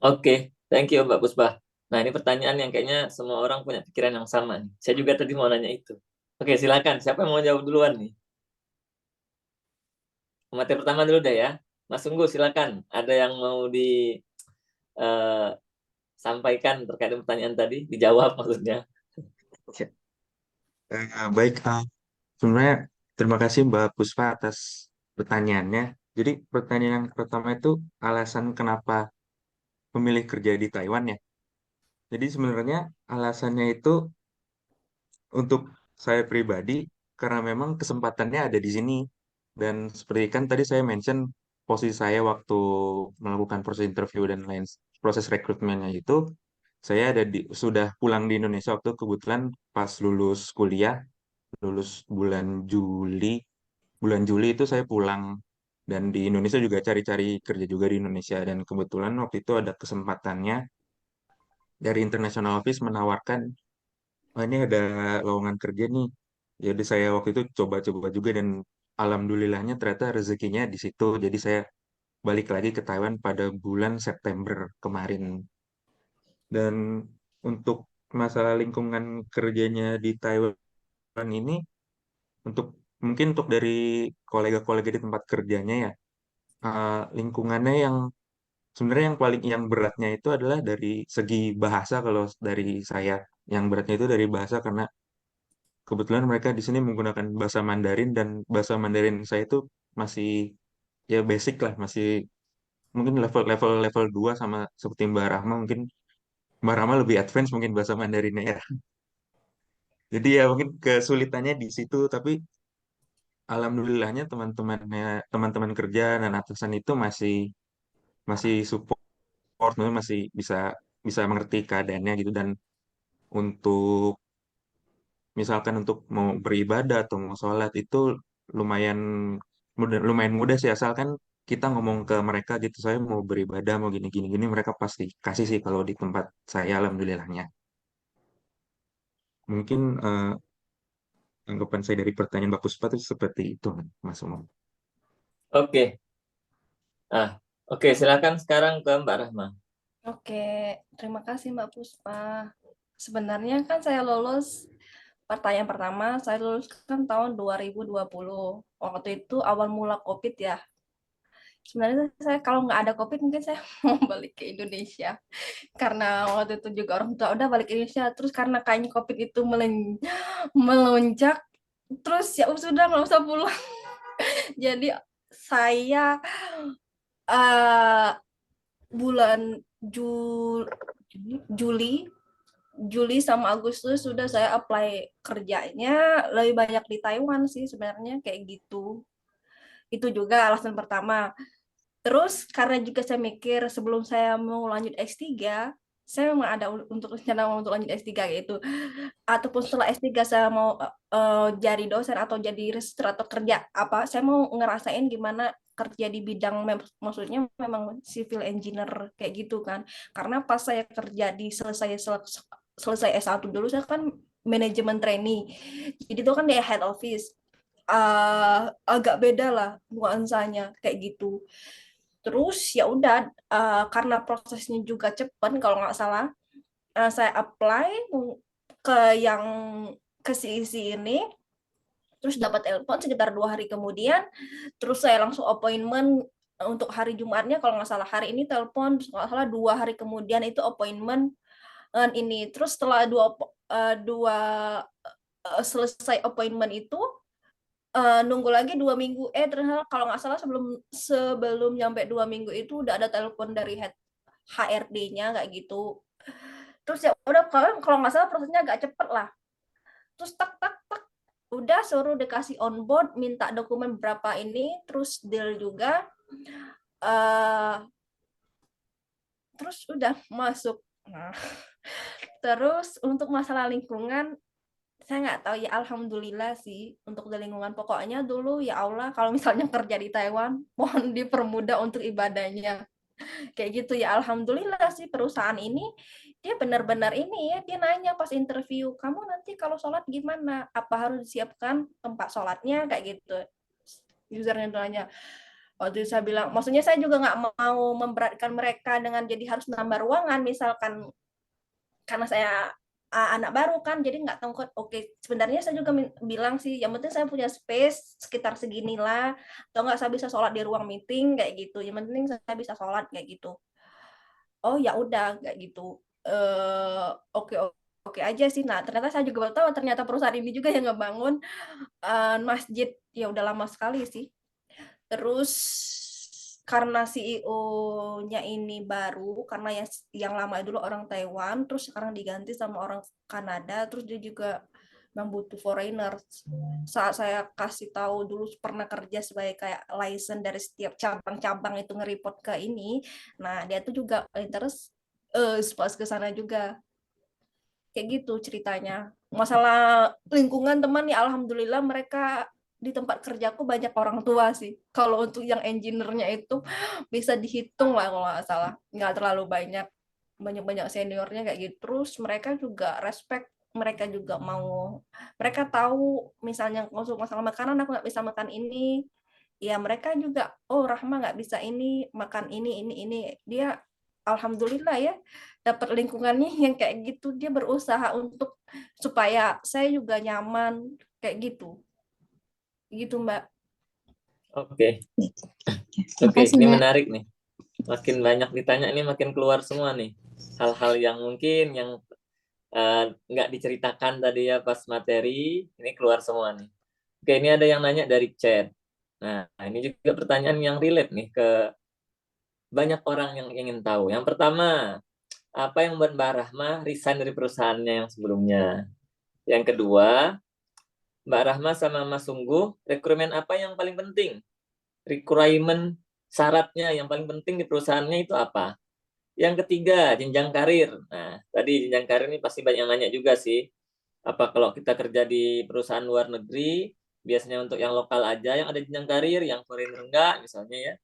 Oke, thank you Mbak Puspa. Nah, ini pertanyaan yang kayaknya semua orang punya pikiran yang sama nih. Saya juga tadi mau nanya itu. Oke, silakan. Siapa yang mau jawab duluan nih? Materi pertama dulu deh ya. Mas Sungguh, silakan. Ada yang mau disampaikan terkait dengan pertanyaan tadi? Dijawab maksudnya. Baik, sebenarnya terima kasih Mbak Puspa atas pertanyaannya. Jadi pertanyaan yang pertama itu alasan kenapa memilih kerja di Taiwan ya. Jadi sebenarnya alasannya itu untuk saya pribadi karena memang kesempatannya ada di sini. Dan seperti kan tadi saya mention posisi saya waktu melakukan proses interview dan lain proses rekrutmennya itu saya sudah pulang di Indonesia waktu kebetulan pas lulus kuliah, lulus bulan Juli itu saya pulang dan di Indonesia juga cari-cari kerja juga di Indonesia dan kebetulan waktu itu ada kesempatannya dari International Office menawarkan, "Oh, ini ada lowongan kerja nih." Jadi saya waktu itu coba-coba juga dan alhamdulillahnya ternyata rezekinya di situ. Jadi saya balik lagi ke Taiwan pada bulan September kemarin. Dan untuk masalah lingkungan kerjanya di Taiwan ini, untuk mungkin untuk dari kolega-kolega di tempat kerjanya ya, lingkungannya yang sebenarnya yang beratnya itu adalah dari segi bahasa. Kalau dari saya, yang beratnya itu dari bahasa, karena kebetulan mereka di sini menggunakan bahasa Mandarin, dan bahasa Mandarin saya itu masih ya basic lah, masih mungkin level 2 sama seperti Mbak Rahma. Mungkin Mbak Rahma lebih advance mungkin bahasa Mandarinnya ya. Jadi ya mungkin kesulitannya di situ, tapi alhamdulillahnya teman-teman kerja dan atasan itu masih masih support, maksudnya masih bisa bisa mengerti keadaannya gitu. Dan untuk misalkan untuk mau beribadah atau mau sholat itu lumayan lumayan mudah sih, asalkan kita ngomong ke mereka gitu, saya mau beribadah mau gini gini gini, mereka pasti kasih sih kalau di tempat saya, alhamdulillahnya. Mungkin tanggapan saya dari pertanyaan Mbak Puspa itu seperti itu, Mas Umam. Oke. Oke, silakan sekarang ke Mbak Rahma. Oke, terima kasih Mbak Puspa. Sebenarnya kan saya lulus, pertanyaan pertama saya lulus kan tahun 2020. Waktu itu awal mula COVID ya. Sebenarnya saya kalau nggak ada COVID mungkin saya mau balik ke Indonesia. Karena waktu itu juga orang tua udah balik ke Indonesia. Terus karena kayaknya COVID itu melonjak, terus ya sudah nggak usah pulang. Jadi saya bulan Juli sama Agustus sudah saya apply kerjanya lebih banyak di Taiwan sih sebenarnya kayak gitu. Itu juga alasan pertama. Terus karena juga saya mikir sebelum saya mau lanjut S3, saya memang ada untuk rencana untuk lanjut S3 gitu. Ataupun setelah S3 saya mau jadi dosen atau jadi researcher atau kerja apa, saya mau ngerasain gimana kerja di bidang maksudnya memang civil engineer kayak gitu kan. Karena pas saya kerja di selesai S1 dulu saya kan manajemen trainee. Jadi itu kan di head office. Agak beda lah nuansanya kayak gitu. Terus ya udah karena prosesnya juga cepat kalau nggak salah saya apply ke yang ke CEC ini, terus dapat telepon sekitar 2 hari kemudian, terus saya langsung appointment untuk hari Jumatnya kalau nggak salah hari ini telepon, terus nggak salah 2 hari kemudian itu appointment ini, terus setelah selesai appointment itu nunggu lagi 2 minggu, ternyata kalau nggak salah sebelum nyampe 2 minggu itu udah ada telepon dari head HRD-nya kayak gitu. Terus ya udah kalau nggak salah prosesnya agak cepet lah. Terus tak udah suruh dikasih on board, minta dokumen berapa ini, terus deal juga, terus udah masuk. Nah, terus untuk masalah lingkungan saya nggak tahu ya, alhamdulillah sih untuk di lingkungan. Pokoknya dulu ya Allah kalau misalnya kerja di Taiwan mohon dipermudah untuk ibadahnya kayak gitu ya. Alhamdulillah sih perusahaan ini dia benar-benar ini ya, dia nanya pas interview, kamu nanti kalau sholat gimana, apa harus disiapkan tempat sholatnya kayak gitu. Usernya nanya, waktu itu saya bilang, maksudnya saya juga nggak mau memberatkan mereka dengan jadi harus nambah ruangan misalkan, karena saya anak baru kan, jadi nggak tahu. Oke, sebenarnya saya juga bilang sih, yang penting saya punya space sekitar seginilah, atau nggak saya bisa sholat di ruang meeting kayak gitu. Yang penting saya bisa sholat kayak gitu. Oh ya udah kayak gitu. Oke oke aja sih. Nah ternyata saya juga baru tahu ternyata perusahaan ini juga yang ngebangun masjid. Ya udah lama sekali sih. Terus karena CEO-nya ini baru, karena yang lama dulu orang Taiwan, terus sekarang diganti sama orang Kanada, terus dia juga membutuh foreigners. Saat saya kasih tahu dulu pernah kerja sebagai kayak license dari setiap cabang-cabang itu nge-report ke ini, nah dia tuh juga interest pas ke sana juga. Kayak gitu ceritanya. Masalah lingkungan teman ya alhamdulillah mereka di tempat kerjaku banyak orang tua sih. Kalau untuk yang engineer-nya itu bisa dihitung lah kalau nggak salah. Nggak terlalu banyak. Banyak-banyak seniornya kayak gitu. Terus mereka juga respect. Mereka juga mau. Mereka tahu misalnya untuk masalah makanan aku nggak bisa makan ini. Ya mereka juga, oh Rahma nggak bisa ini, makan ini. Dia alhamdulillah ya dapat lingkungannya yang kayak gitu. Dia berusaha untuk supaya saya juga nyaman kayak gitu. gitu Mbak. Oke, oke, Makasih ini Mbak. menarik nih. Makin banyak ditanya ini makin keluar semua nih. Hal-hal yang mungkin yang nggak diceritakan tadi ya pas materi, ini keluar semua nih. Oke, ini ada yang nanya dari chat. Nah, ini juga pertanyaan yang relate nih ke banyak orang yang ingin tahu. Yang pertama, apa yang membuat Mbak Rahma resign dari perusahaannya yang sebelumnya? Yang kedua, Mbak Rahma sama Mas Sungguh, rekrutmen apa yang paling penting? Requirement syaratnya yang paling penting di perusahaannya itu apa? Yang ketiga, jenjang karir. Nah, tadi jenjang karir ini pasti banyak yang nanya juga sih. Apa kalau kita kerja di perusahaan luar negeri, biasanya untuk yang lokal aja yang ada jenjang karir, yang foreigner enggak, misalnya ya.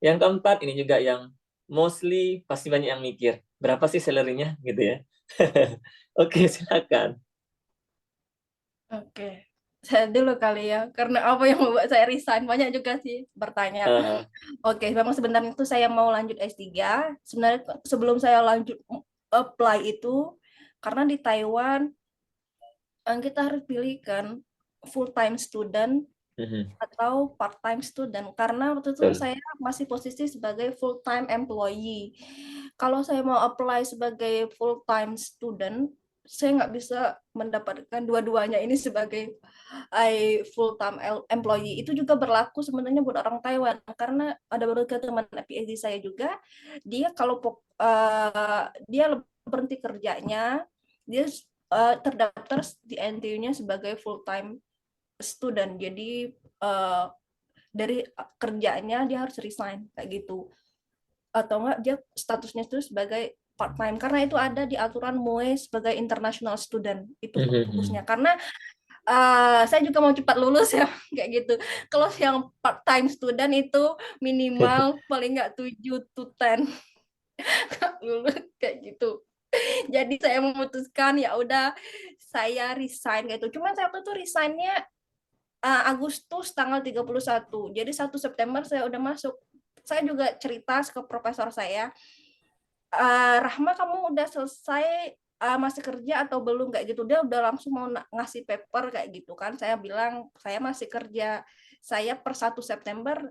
Yang keempat, ini juga yang mostly pasti banyak yang mikir, berapa sih salary-nya gitu ya. Oke, silakan. Oke. Saya dulu kali ya, karena apa yang membuat saya resign? Banyak juga sih bertanya. Eh, Oke, memang sebenarnya itu saya mau lanjut S3. Sebenarnya sebelum saya lanjut apply itu, karena di Taiwan kita harus pilih kan full time student mhm, atau part time student. Karena waktu itu betul. saya masih posisi sebagai full time employee. Kalau saya mau apply sebagai full time student, saya nggak bisa mendapatkan dua-duanya ini sebagai full time employee. Itu juga berlaku sebenarnya buat orang Taiwan karena ada beberapa teman PhD saya juga, dia kalau dia berhenti kerjanya, dia terdaftar di NTU-nya sebagai full time student. Jadi dari kerjanya dia harus resign kayak gitu, atau enggak dia statusnya itu sebagai part time, karena itu ada di aturan MUE sebagai international student itu Mhm, fokusnya. Karena saya juga mau cepat lulus ya kayak gitu. Kalau yang part time student itu minimal paling nggak 7 to 10 lulus kayak gitu. Jadi saya memutuskan ya udah saya resign gitu. Cuman saya waktu itu resignnya Agustus tanggal 31. Jadi 1 September saya udah masuk. Saya juga cerita ke profesor saya, Rahma kamu udah selesai masih kerja atau belum kayak gitu. Dia udah langsung mau ngasih paper kayak gitu kan. Saya bilang saya masih kerja. Saya per 1 September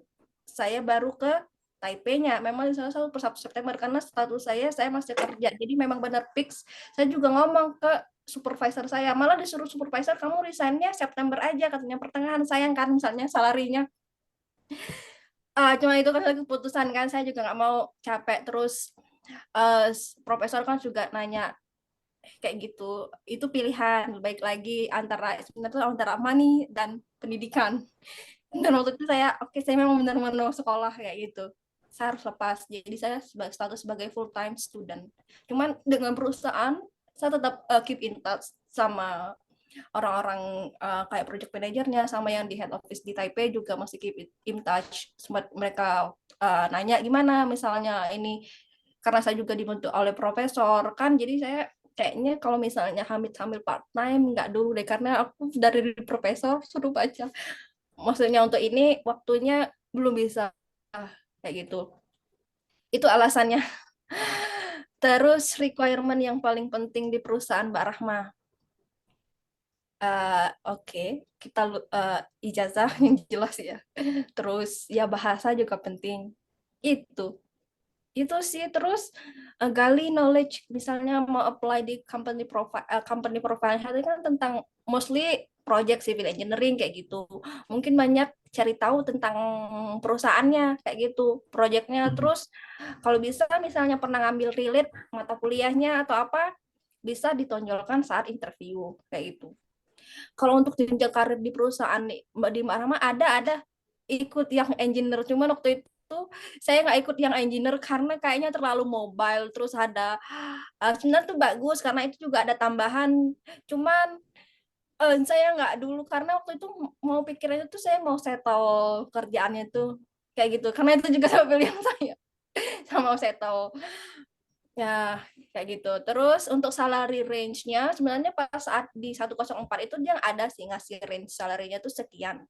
saya baru ke Taipei-nya. Memang di sana per 1 September karena status saya masih kerja. Jadi memang benar fix. Saya juga ngomong ke supervisor saya, malah disuruh supervisor kamu resign-nya September aja katanya, pertengahan, sayang kan misalnya salarinya. Cuma itu kan keputusan kan, saya juga nggak mau capek terus. Profesor kan juga nanya kayak gitu, itu pilihan baik lagi antara sebenarnya antara money dan pendidikan. Dan waktu itu saya oke, saya memang benar-benar mau sekolah kayak gitu, saya harus lepas, jadi saya status sebagai full time student. Cuman dengan perusahaan saya tetap keep in touch sama orang-orang kayak project manajernya, sama yang di head office di Taipei juga masih keep in touch. Mereka nanya gimana misalnya ini, karena saya juga dibentuk oleh profesor kan, jadi saya kayaknya kalau misalnya hamil part time nggak dulu deh, karena aku dari profesor suruh baca, maksudnya untuk ini waktunya belum bisa kayak gitu, itu alasannya. Terus requirement yang paling penting di perusahaan Mbak Rahma. Oke, kita ijazah yang jelas ya. Terus ya bahasa juga penting. Itu itu sih. Terus gali knowledge, misalnya mau apply di company profile itu kan tentang mostly project civil engineering kayak gitu, mungkin banyak cari tahu tentang perusahaannya kayak gitu, projectnya. mhm. Terus kalau bisa misalnya pernah ngambil relate mata kuliahnya atau apa, bisa ditonjolkan saat interview kayak gitu. Kalau untuk jenjang karir di perusahaan nih, Mbak Dima Rahma ada ikut yang engineer, cuman waktu itu saya nggak ikut yang engineer karena kayaknya terlalu mobile. Terus ada sebenarnya tuh bagus karena itu juga ada tambahan, cuman saya nggak dulu karena waktu itu mau pikirannya tuh saya mau settle kerjaannya tuh kayak gitu, karena itu juga sama pilihan saya. Saya mau settle ya kayak gitu. Terus untuk salary range-nya sebenarnya pas saat di 104 itu dia ada sih ngasih range salary-nya tuh sekian.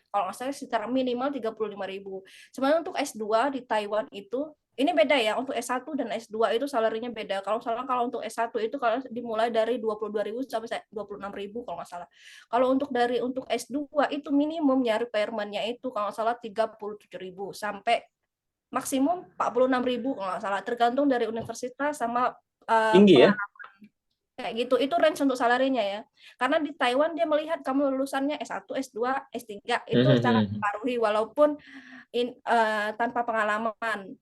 Kalau nggak salah sekitar minimal 35.000. Sebenarnya untuk S2 di Taiwan itu ini beda ya, untuk S1 dan S2 itu salarinya beda. Kalau untuk S1 itu kalau dimulai dari 22.000 sampai 26.000 kalau nggak salah. Kalau untuk S2 itu minimumnya requirement-nya itu kalau nggak salah 37.000 sampai maksimum 46.000 kalau nggak salah, tergantung dari universitas sama Tinggi ya? kayak gitu. Itu range untuk salarinya ya. Karena di Taiwan dia melihat kamu lulusannya S1, S2, S3 itu sangat mempengaruhi walaupun tanpa pengalaman.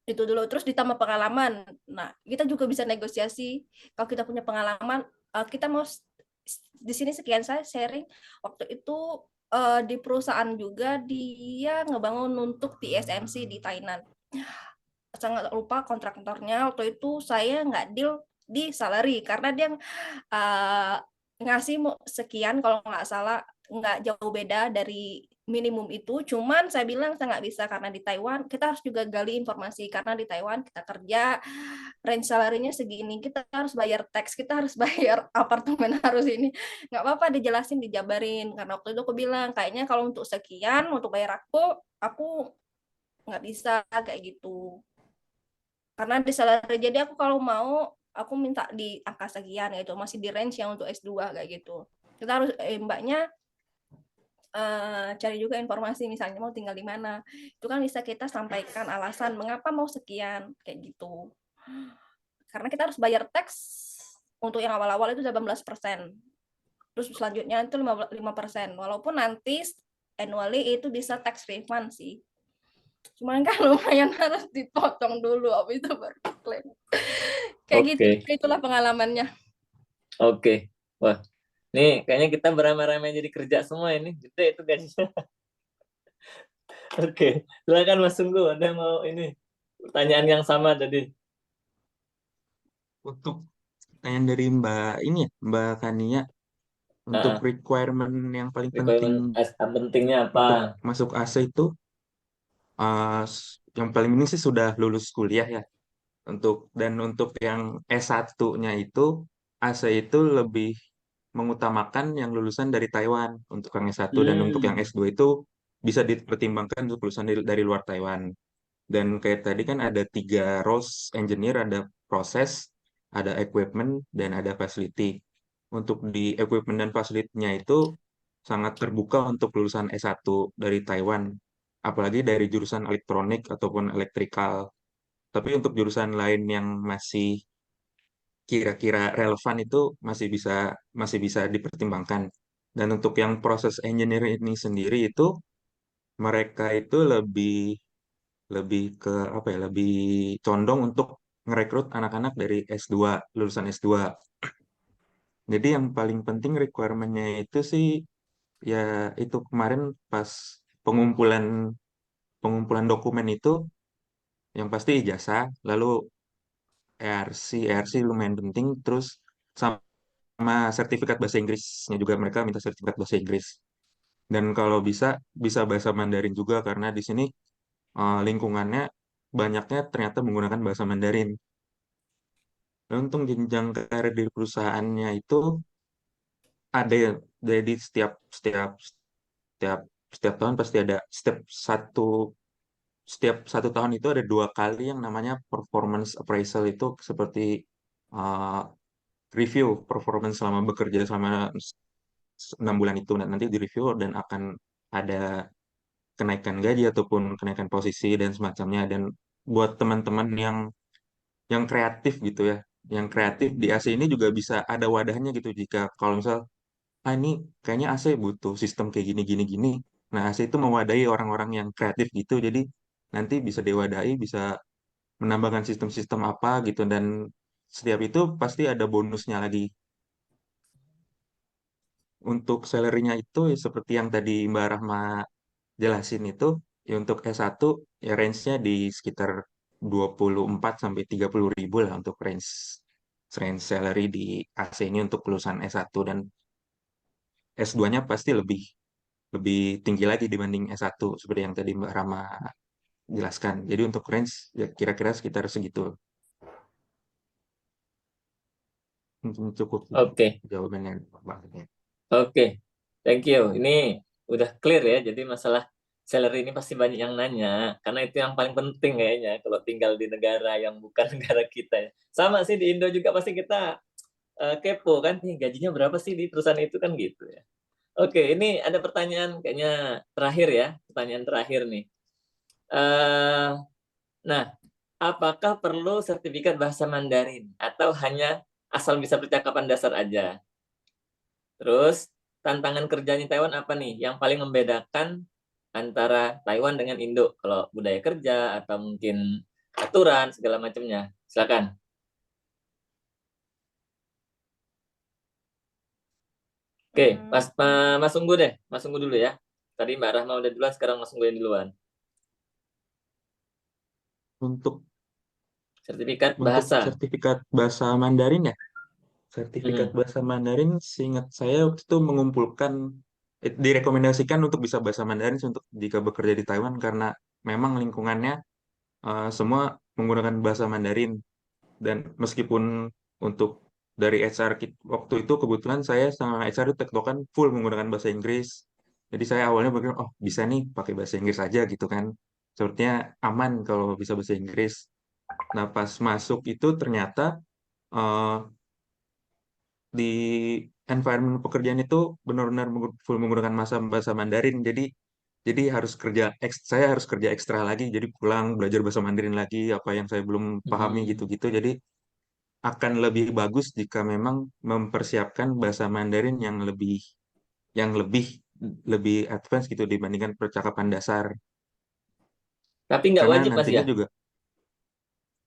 Itu dulu, terus ditambah pengalaman. Nah, kita juga bisa negosiasi kalau kita punya pengalaman, kita mau di sini sekian saya sharing waktu itu di perusahaan juga dia ngebangun untuk TSMC di Thailand. Sangat lupa kontraktornya waktu itu saya nggak deal di salary karena dia ngasih sekian kalau nggak salah, nggak jauh beda dari minimum itu, cuman saya bilang saya nggak bisa karena di Taiwan kita harus juga gali informasi karena di Taiwan kita kerja range salary-nya segini, kita harus bayar tax, kita harus bayar apartemen harus ini, nggak apa-apa dijelasin dijabarin karena waktu itu aku bilang kayaknya kalau untuk sekian untuk bayar aku nggak bisa kayak gitu karena di salary, jadi aku kalau mau aku minta di angka sekian gitu, masih di range yang untuk S2 kayak gitu. Kita harus mbaknya cari juga informasi misalnya mau tinggal di mana, itu kan bisa kita sampaikan alasan mengapa mau sekian kayak gitu, karena kita harus bayar tax untuk yang awal-awal itu 18%, terus selanjutnya itu 5%, walaupun nanti annually itu bisa tax refund sih, cuman kan lumayan harus dipotong dulu habis itu baru klaim kayak gitu. Itulah pengalamannya. Oke. Wah, nih kayaknya kita beramai-ramai jadi kerja semua ini, gede itu gajinya. Oke, silakan Mas Sungguh, ada mau ini pertanyaan yang sama tadi. Untuk pertanyaan dari Mbak ini ya, Mbak Kania, untuk requirement yang paling penting Requirement pentingnya apa? untuk masuk AC itu, yang paling penting sih sudah lulus kuliah ya. Untuk yang S1-nya itu, AC itu lebih mengutamakan yang lulusan dari Taiwan untuk yang S1, dan untuk yang S2 itu bisa dipertimbangkan untuk lulusan dari luar Taiwan. Dan kayak tadi kan ada 3 roles engineer, ada proses, ada equipment, dan ada facility. Untuk di equipment dan facility-nya itu sangat terbuka untuk lulusan S1 dari Taiwan, apalagi dari jurusan elektronik ataupun elektrikal. Tapi untuk jurusan lain yang masih kira-kira relevan itu masih bisa dipertimbangkan. Dan untuk yang proses engineer ini sendiri itu mereka itu lebih lebih ke apa ya, lebih condong untuk ngerekrut anak-anak dari S2, lulusan S2. Jadi yang paling penting requirement-nya itu sih ya itu kemarin pas pengumpulan pengumpulan dokumen itu yang pasti ijazah, lalu ERC lumayan penting, terus sama sertifikat bahasa Inggrisnya juga, mereka minta sertifikat bahasa Inggris. Dan kalau bisa bisa bahasa Mandarin juga karena di sini lingkungannya banyaknya ternyata menggunakan bahasa Mandarin. Dan untuk jenjang karir di perusahaannya itu ada ya, jadi setiap setiap setiap setiap tahun pasti ada, setiap satu tahun itu ada 2 kali yang namanya performance appraisal, itu seperti uh, review performance selama bekerja selama 6 bulan itu. Nah, nanti di review dan akan ada kenaikan gaji ataupun kenaikan posisi dan semacamnya. Dan buat teman-teman yang kreatif gitu ya, yang kreatif di AC ini juga bisa ada wadahnya gitu, jika kalau misal ini kayaknya AC butuh sistem kayak gini gini gini. Nah, AC itu mewadahi orang-orang yang kreatif gitu, jadi nanti bisa diwadahi, bisa menambahkan sistem-sistem apa gitu, dan setiap itu pasti ada bonusnya lagi. Untuk salary-nya itu ya seperti yang tadi Mbak Rahma jelasin itu, ya untuk S1 ya range-nya di sekitar 24 sampai 30 ribu lah untuk range range salary di AC ini untuk lulusan S1. Dan S2-nya pasti lebih lebih tinggi lagi dibanding S1 seperti yang tadi Mbak Rama jelaskan. Jadi untuk range ya kira-kira sekitar segitu. Mungkin cukup Oke. jawabannya Mbak. Oke, thank you. Ini udah clear ya. Jadi masalah salary ini pasti banyak yang nanya, karena itu yang paling penting kayaknya kalau tinggal di negara yang bukan negara kita ya. Sama sih di Indo juga pasti kita kepo kan, nih gajinya berapa sih di perusahaan itu kan gitu ya. Oke, ini ada pertanyaan kayaknya terakhir ya, pertanyaan terakhir nih. Eh, nah, apakah perlu sertifikat bahasa Mandarin atau hanya asal bisa percakapan dasar aja? Terus tantangan kerjanya Taiwan apa nih? Yang paling membedakan antara Taiwan dengan Indo? Kalau budaya kerja atau mungkin aturan segala macamnya. Silakan. Oke, Mas Sunggu deh. Mas Sunggu dulu ya. Tadi Mbak Rahma udah duluan, sekarang Mas Sunggu yang duluan. Untuk Sertifikat untuk bahasa. sertifikat bahasa Mandarin ya, sertifikat Hmm. bahasa Mandarin seingat saya waktu itu mengumpulkan direkomendasikan untuk bisa bahasa Mandarin untuk jika bekerja di Taiwan karena memang lingkungannya semua menggunakan bahasa Mandarin. Dan meskipun untuk dari HR waktu itu kebetulan saya sama HR itu tektokan full menggunakan bahasa Inggris. Jadi saya awalnya berpikir, oh bisa nih pakai bahasa Inggris aja gitu kan. Sepertinya aman kalau bisa bahasa Inggris. Nah pas masuk itu ternyata eh, di environment pekerjaan itu benar-benar full menggunakan bahasa Mandarin. Jadi harus saya harus kerja ekstra lagi. Jadi pulang belajar bahasa Mandarin lagi apa yang saya belum pahami Hmm. gitu-gitu. Jadi akan lebih bagus jika memang mempersiapkan bahasa Mandarin yang lebih advance gitu dibandingkan percakapan dasar. Tapi nggak Karena wajib Mas nantinya ya? juga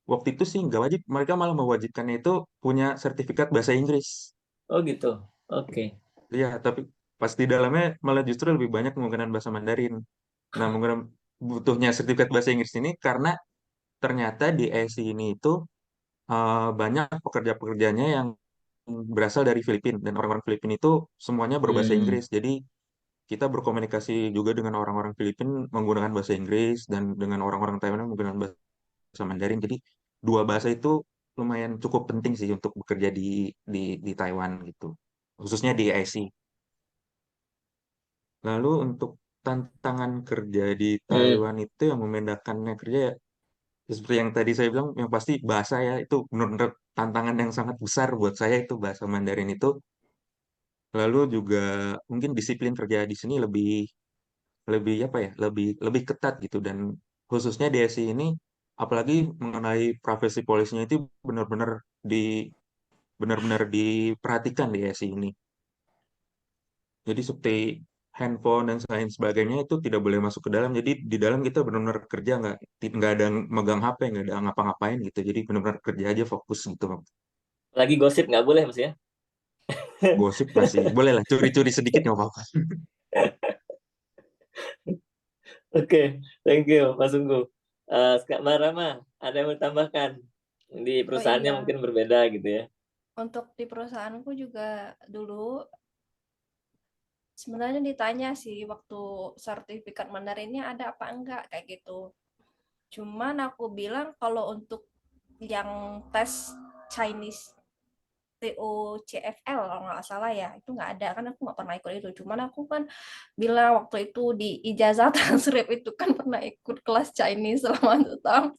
waktu itu sih nggak wajib, mereka malah mewajibkannya itu punya sertifikat bahasa Inggris. Oh gitu. Oke. Iya, tapi pas di dalamnya malah justru lebih banyak menggunakan bahasa Mandarin. Nah, menggunakan butuhnya sertifikat bahasa Inggris ini karena ternyata di ESI ini itu banyak pekerja-pekerjanya yang berasal dari Filipina dan orang-orang Filipina itu semuanya berbahasa Hmm. Inggris. Jadi kita berkomunikasi juga dengan orang-orang Filipina menggunakan bahasa Inggris dan dengan orang-orang Taiwan menggunakan bahasa Mandarin. Jadi dua bahasa itu lumayan cukup penting sih untuk bekerja di Taiwan gitu. Khususnya di IC. Lalu untuk tantangan kerja di Hmm. Taiwan itu yang membedakannya kerja ya, seperti yang tadi saya bilang yang pasti bahasa ya itu benar-benar tantangan yang sangat besar buat saya itu bahasa Mandarin itu. Lalu juga mungkin disiplin kerja di sini lebih lebih apa ya lebih lebih ketat gitu dan khususnya di SI ini apalagi mengenai privacy policy-nya itu benar-benar di benar-benar diperhatikan di SI ini. Jadi seperti handphone dan lain sebagainya itu tidak boleh masuk ke dalam. Jadi di dalam kita benar-benar kerja nggak ada megang HP, nggak ada ngapa-ngapain gitu. Jadi benar-benar kerja aja fokus gitu. Lagi gosip nggak boleh Mas ya? Gosip masih boleh lah, curi-curi sedikit nggak apa-apa. Oke, thank you Mas Sunggu. Kak Marama, ada yang mau ditambahkan? Di Oh perusahaannya iya, mungkin berbeda gitu ya. untuk di perusahaanku juga dulu sebenarnya ditanya sih waktu sertifikat Mandarinnya ada apa enggak kayak gitu. Cuman aku bilang kalau untuk yang tes Chinese TOCFL kalau nggak salah ya itu nggak ada kan aku nggak pernah ikut itu. Cuman aku kan bilang waktu itu di ijazah transkrip itu kan pernah ikut kelas Chinese selama 1 tahun.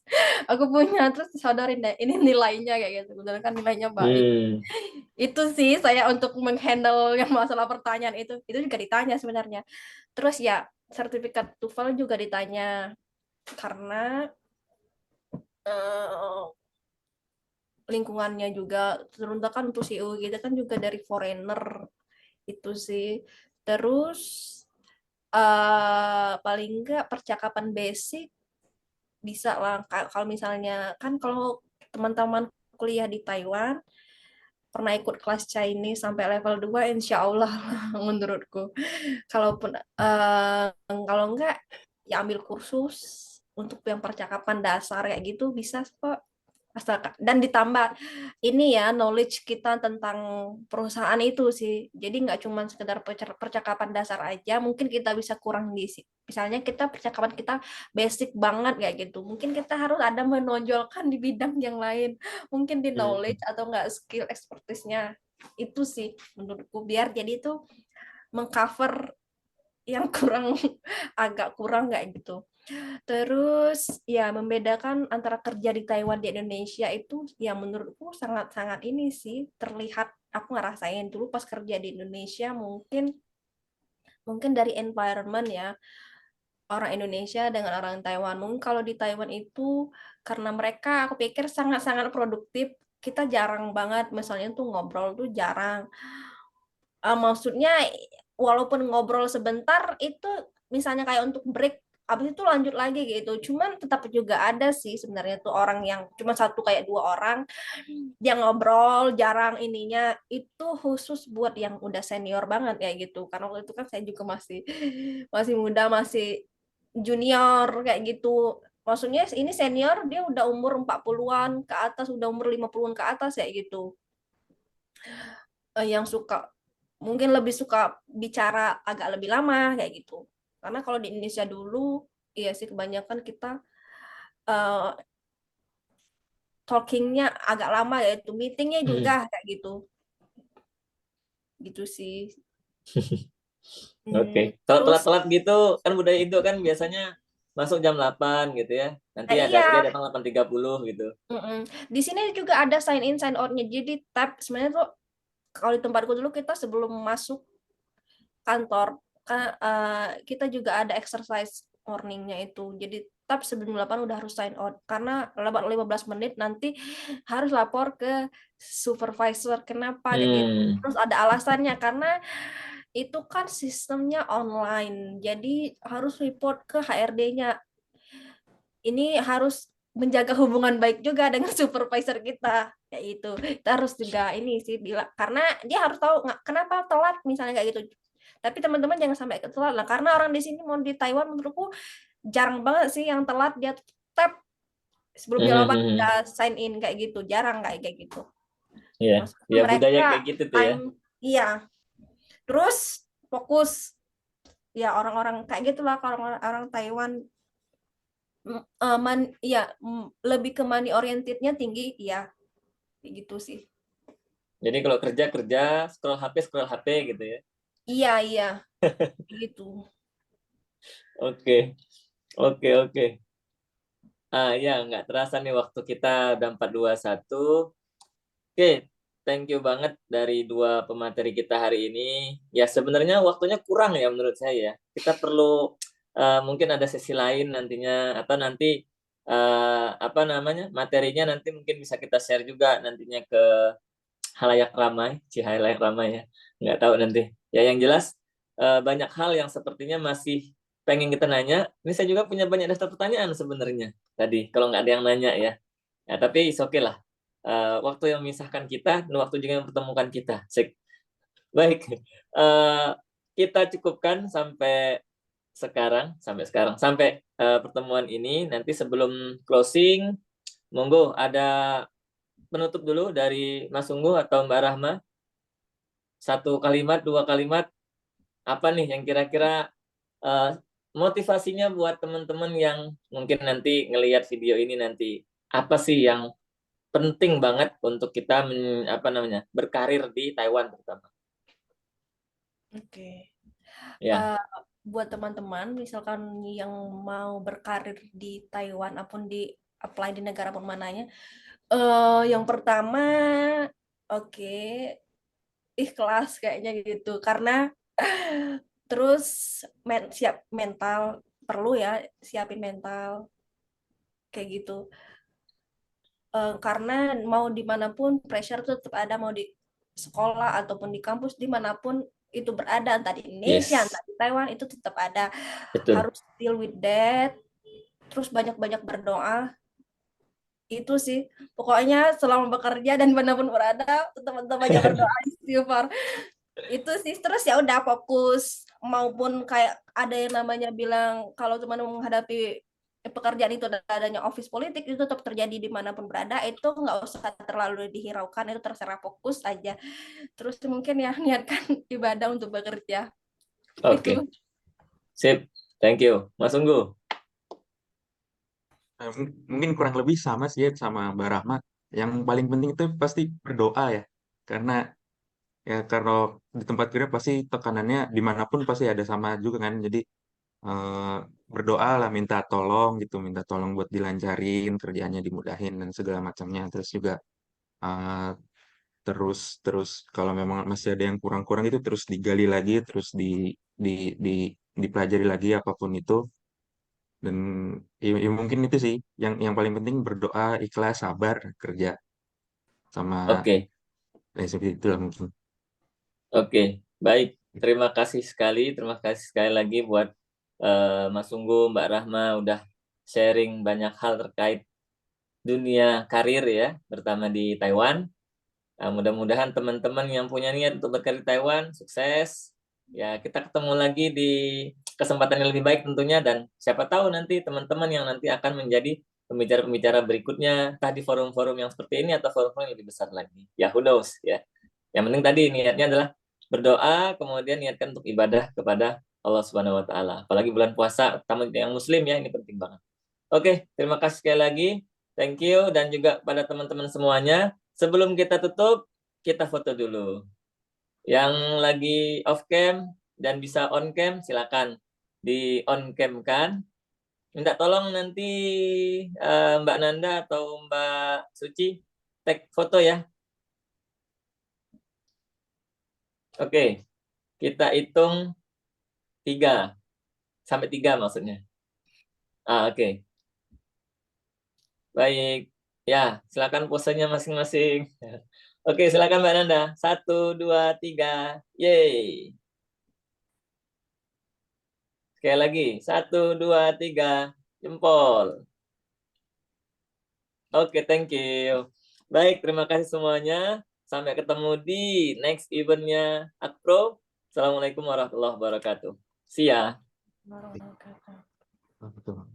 Aku punya terus saudarin deh ini nilainya kayak gitu. Kebetulan kan nilainya baik. Hmm. Itu sih saya untuk menghandle yang masalah pertanyaan itu juga ditanya sebenarnya. Terus ya sertifikat TOEFL juga ditanya karena eh, lingkungannya juga teruntuk kan untuk CEO kita kan juga dari foreigner itu sih. Terus paling enggak percakapan basic bisa lah kalau misalnya kan kalau teman-teman kuliah di Taiwan pernah ikut kelas Chinese sampai level 2 insya Allah menurutku kalaupun kalau enggak ya ambil kursus untuk yang percakapan dasar kayak gitu bisa kok asal dan ditambah ini ya knowledge kita tentang perusahaan itu sih jadi nggak cuma sekedar percakapan dasar aja mungkin kita bisa kurang di misalnya kita percakapan kita basic banget kayak gitu mungkin kita harus ada menonjolkan di bidang yang lain mungkin di Hmm. knowledge atau enggak skill expertise-nya itu sih menurutku biar jadi itu mengcover yang kurang agak kurang kayak gitu. Terus ya membedakan antara kerja di Taiwan di Indonesia itu ya menurutku sangat-sangat ini sih terlihat, aku ngerasain dulu pas kerja di Indonesia mungkin mungkin dari environment ya, orang Indonesia dengan orang Taiwan. Mungkin kalau di Taiwan itu karena mereka aku pikir sangat-sangat produktif, kita jarang banget misalnya tuh ngobrol tuh jarang. Maksudnya walaupun ngobrol sebentar itu misalnya kayak untuk break habis itu lanjut lagi gitu. Cuman tetap juga ada sih sebenarnya tuh orang yang cuma satu kayak dua orang yang ngobrol jarang ininya, itu khusus buat yang udah senior banget kayak gitu. Karena waktu itu kan saya juga masih masih muda, masih junior kayak gitu. Maksudnya ini senior dia udah umur 40-an ke atas, udah umur 50-an ke atas kayak gitu. Yang suka mungkin lebih suka bicara agak lebih lama kayak gitu. Karena kalau di Indonesia dulu, iya sih kebanyakan kita uh, talkingnya agak lama yaitu meetingnya juga kayak gitu, gitu sih. Oke. Kalau Terus telat-telat gitu kan budaya Indo kan biasanya masuk jam 8 gitu ya. Nanti ada dia iya, datang 8.30 gitu. di sini juga ada sign in sign out-nya. Jadi tab sebenarnya tuh kalau di tempatku dulu kita sebelum masuk kantor kita juga ada exercise morningnya itu. Jadi tetap sebelum 8 udah harus sign out karena lewat 15 menit nanti harus lapor ke supervisor. Kenapa kayak gitu? Hmm. Terus ada alasannya karena itu kan sistemnya online. Jadi harus report ke HRD-nya. Ini harus menjaga hubungan baik juga dengan supervisor kita kayak itu. Kita harus juga ini sih bilang karena dia harus tahu kenapa telat misalnya kayak gitu. Tapi teman-teman jangan sampai telat lah karena orang di sini mau di Taiwan menurutku jarang banget sih yang telat, dia tap sebelum jam 8 Hmm. udah sign in kayak gitu, jarang kayak gitu. Iya, Maksudnya ya budaya mereka kayak gitu tuh ya. time iya. Terus fokus ya orang-orang kayak gitulah kalau orang Taiwan lebih ke money orientednya tinggi ya kayak gitu sih. Jadi kalau kerja kerja, scroll HP gitu ya. Iya iya gitu. Oke, oke, oke. Ya nggak terasa nih waktu kita udah 4:21. Oke, thank you banget dari dua pemateri kita hari ini. Ya sebenarnya waktunya kurang ya menurut saya ya. Kita perlu mungkin ada sesi lain nantinya atau nanti apa namanya materinya nanti mungkin bisa kita share juga nantinya ke halayak ramai, halayak ramai ya. Nggak tahu nanti. Ya yang jelas banyak hal yang sepertinya masih pengen kita nanya. Ini saya juga punya banyak daftar pertanyaan sebenarnya tadi kalau nggak ada yang nanya ya. Ya tapi is okay lah. Waktu yang memisahkan kita dan waktu juga yang mempertemukan kita. Baik, eh, kita cukupkan sampai pertemuan ini. Nanti sebelum closing, monggo ada penutup dulu dari Mas Sungguh atau Mbak Rahma. Satu kalimat, dua kalimat, apa nih yang kira-kira eh, motivasinya buat teman-teman yang mungkin nanti ngelihat video ini nanti. Apa sih yang penting banget untuk kita berkarir di Taiwan terutama. Oke. Ya. Buat teman-teman misalkan yang mau berkarir di Taiwan apun di apply di negara pun mananya, yang pertama oke, ikhlas kayaknya gitu karena terus siap mental, perlu ya siapin mental kayak gitu. Karena mau dimanapun pressure tuh tetap ada, mau di sekolah ataupun di kampus dimanapun itu berada, entah di Indonesia Yes, entah di Taiwan itu tetap ada, betul. harus deal with that. Terus banyak-banyak berdoa, itu sih pokoknya selama bekerja dan dimanapun berada tetap banyak berdoa, istighfar, itu sih. Terus ya udah fokus, maupun kayak ada yang namanya bilang kalau teman menghadapi pekerjaan itu adanya office politik itu tetap terjadi dimanapun berada, itu nggak usah terlalu dihiraukan, itu terserah, fokus aja. Terus mungkin ya niatkan ibadah untuk bekerja Oke, itu. sip. Thank you. Mas Unggu. Mungkin kurang lebih sama sih ya sama Mbak Rahmat. Yang paling penting itu pasti berdoa ya. Karena Ya kalau di tempat kerja pasti tekanannya dimanapun pasti ada sama juga kan. Jadi berdoa lah, minta tolong gitu, minta tolong buat dilancarin kerjaannya, dimudahin dan segala macamnya. Terus juga eh, terus terus kalau memang masih ada yang kurang-kurang itu terus digali lagi, terus di di dipelajari lagi apapun itu. Dan ya mungkin itu sih yang paling penting, berdoa, ikhlas, sabar, kerja sama Oke, seperti itulah mungkin. oke, baik. Terima kasih sekali lagi buat Mas Sungguh, Mbak Rahma udah sharing banyak hal terkait dunia karir ya, terutama di Taiwan. Mudah-mudahan teman-teman yang punya niat untuk berkarir di Taiwan sukses. Ya, kita ketemu lagi di kesempatan yang lebih baik tentunya, dan siapa tahu nanti teman-teman yang nanti akan menjadi pembicara-pembicara berikutnya, entah di forum-forum yang seperti ini atau forum-forum yang lebih besar lagi. Ya, who knows ya. Yang penting tadi niatnya adalah berdoa, kemudian niatkan untuk ibadah kepada Allah Subhanahu wa taala. Apalagi bulan puasa, tamu yang muslim ya, ini penting banget. Oke, terima kasih sekali lagi. Thank you, dan juga pada teman-teman semuanya. Sebelum kita tutup, kita foto dulu. Yang lagi off cam dan bisa on cam, silakan di on cam kan. Minta tolong nanti Mbak Nanda atau Mbak Suci tag foto ya. Oke, kita hitung 3 sampai 3 maksudnya. Oke. Baik. Ya, silakan posenya masing-masing. Oke, silakan Mbak Nanda. 1, 2, 3. Yeay. Sekali lagi. 1, 2, 3. Jempol. Oke, thank you. Baik, terima kasih semuanya. Sampai ketemu di next eventnya Akpro. Assalamualaikum warahmatullahi wabarakatuh. See ya. Warahmatullahi wabarakatuh. Betul.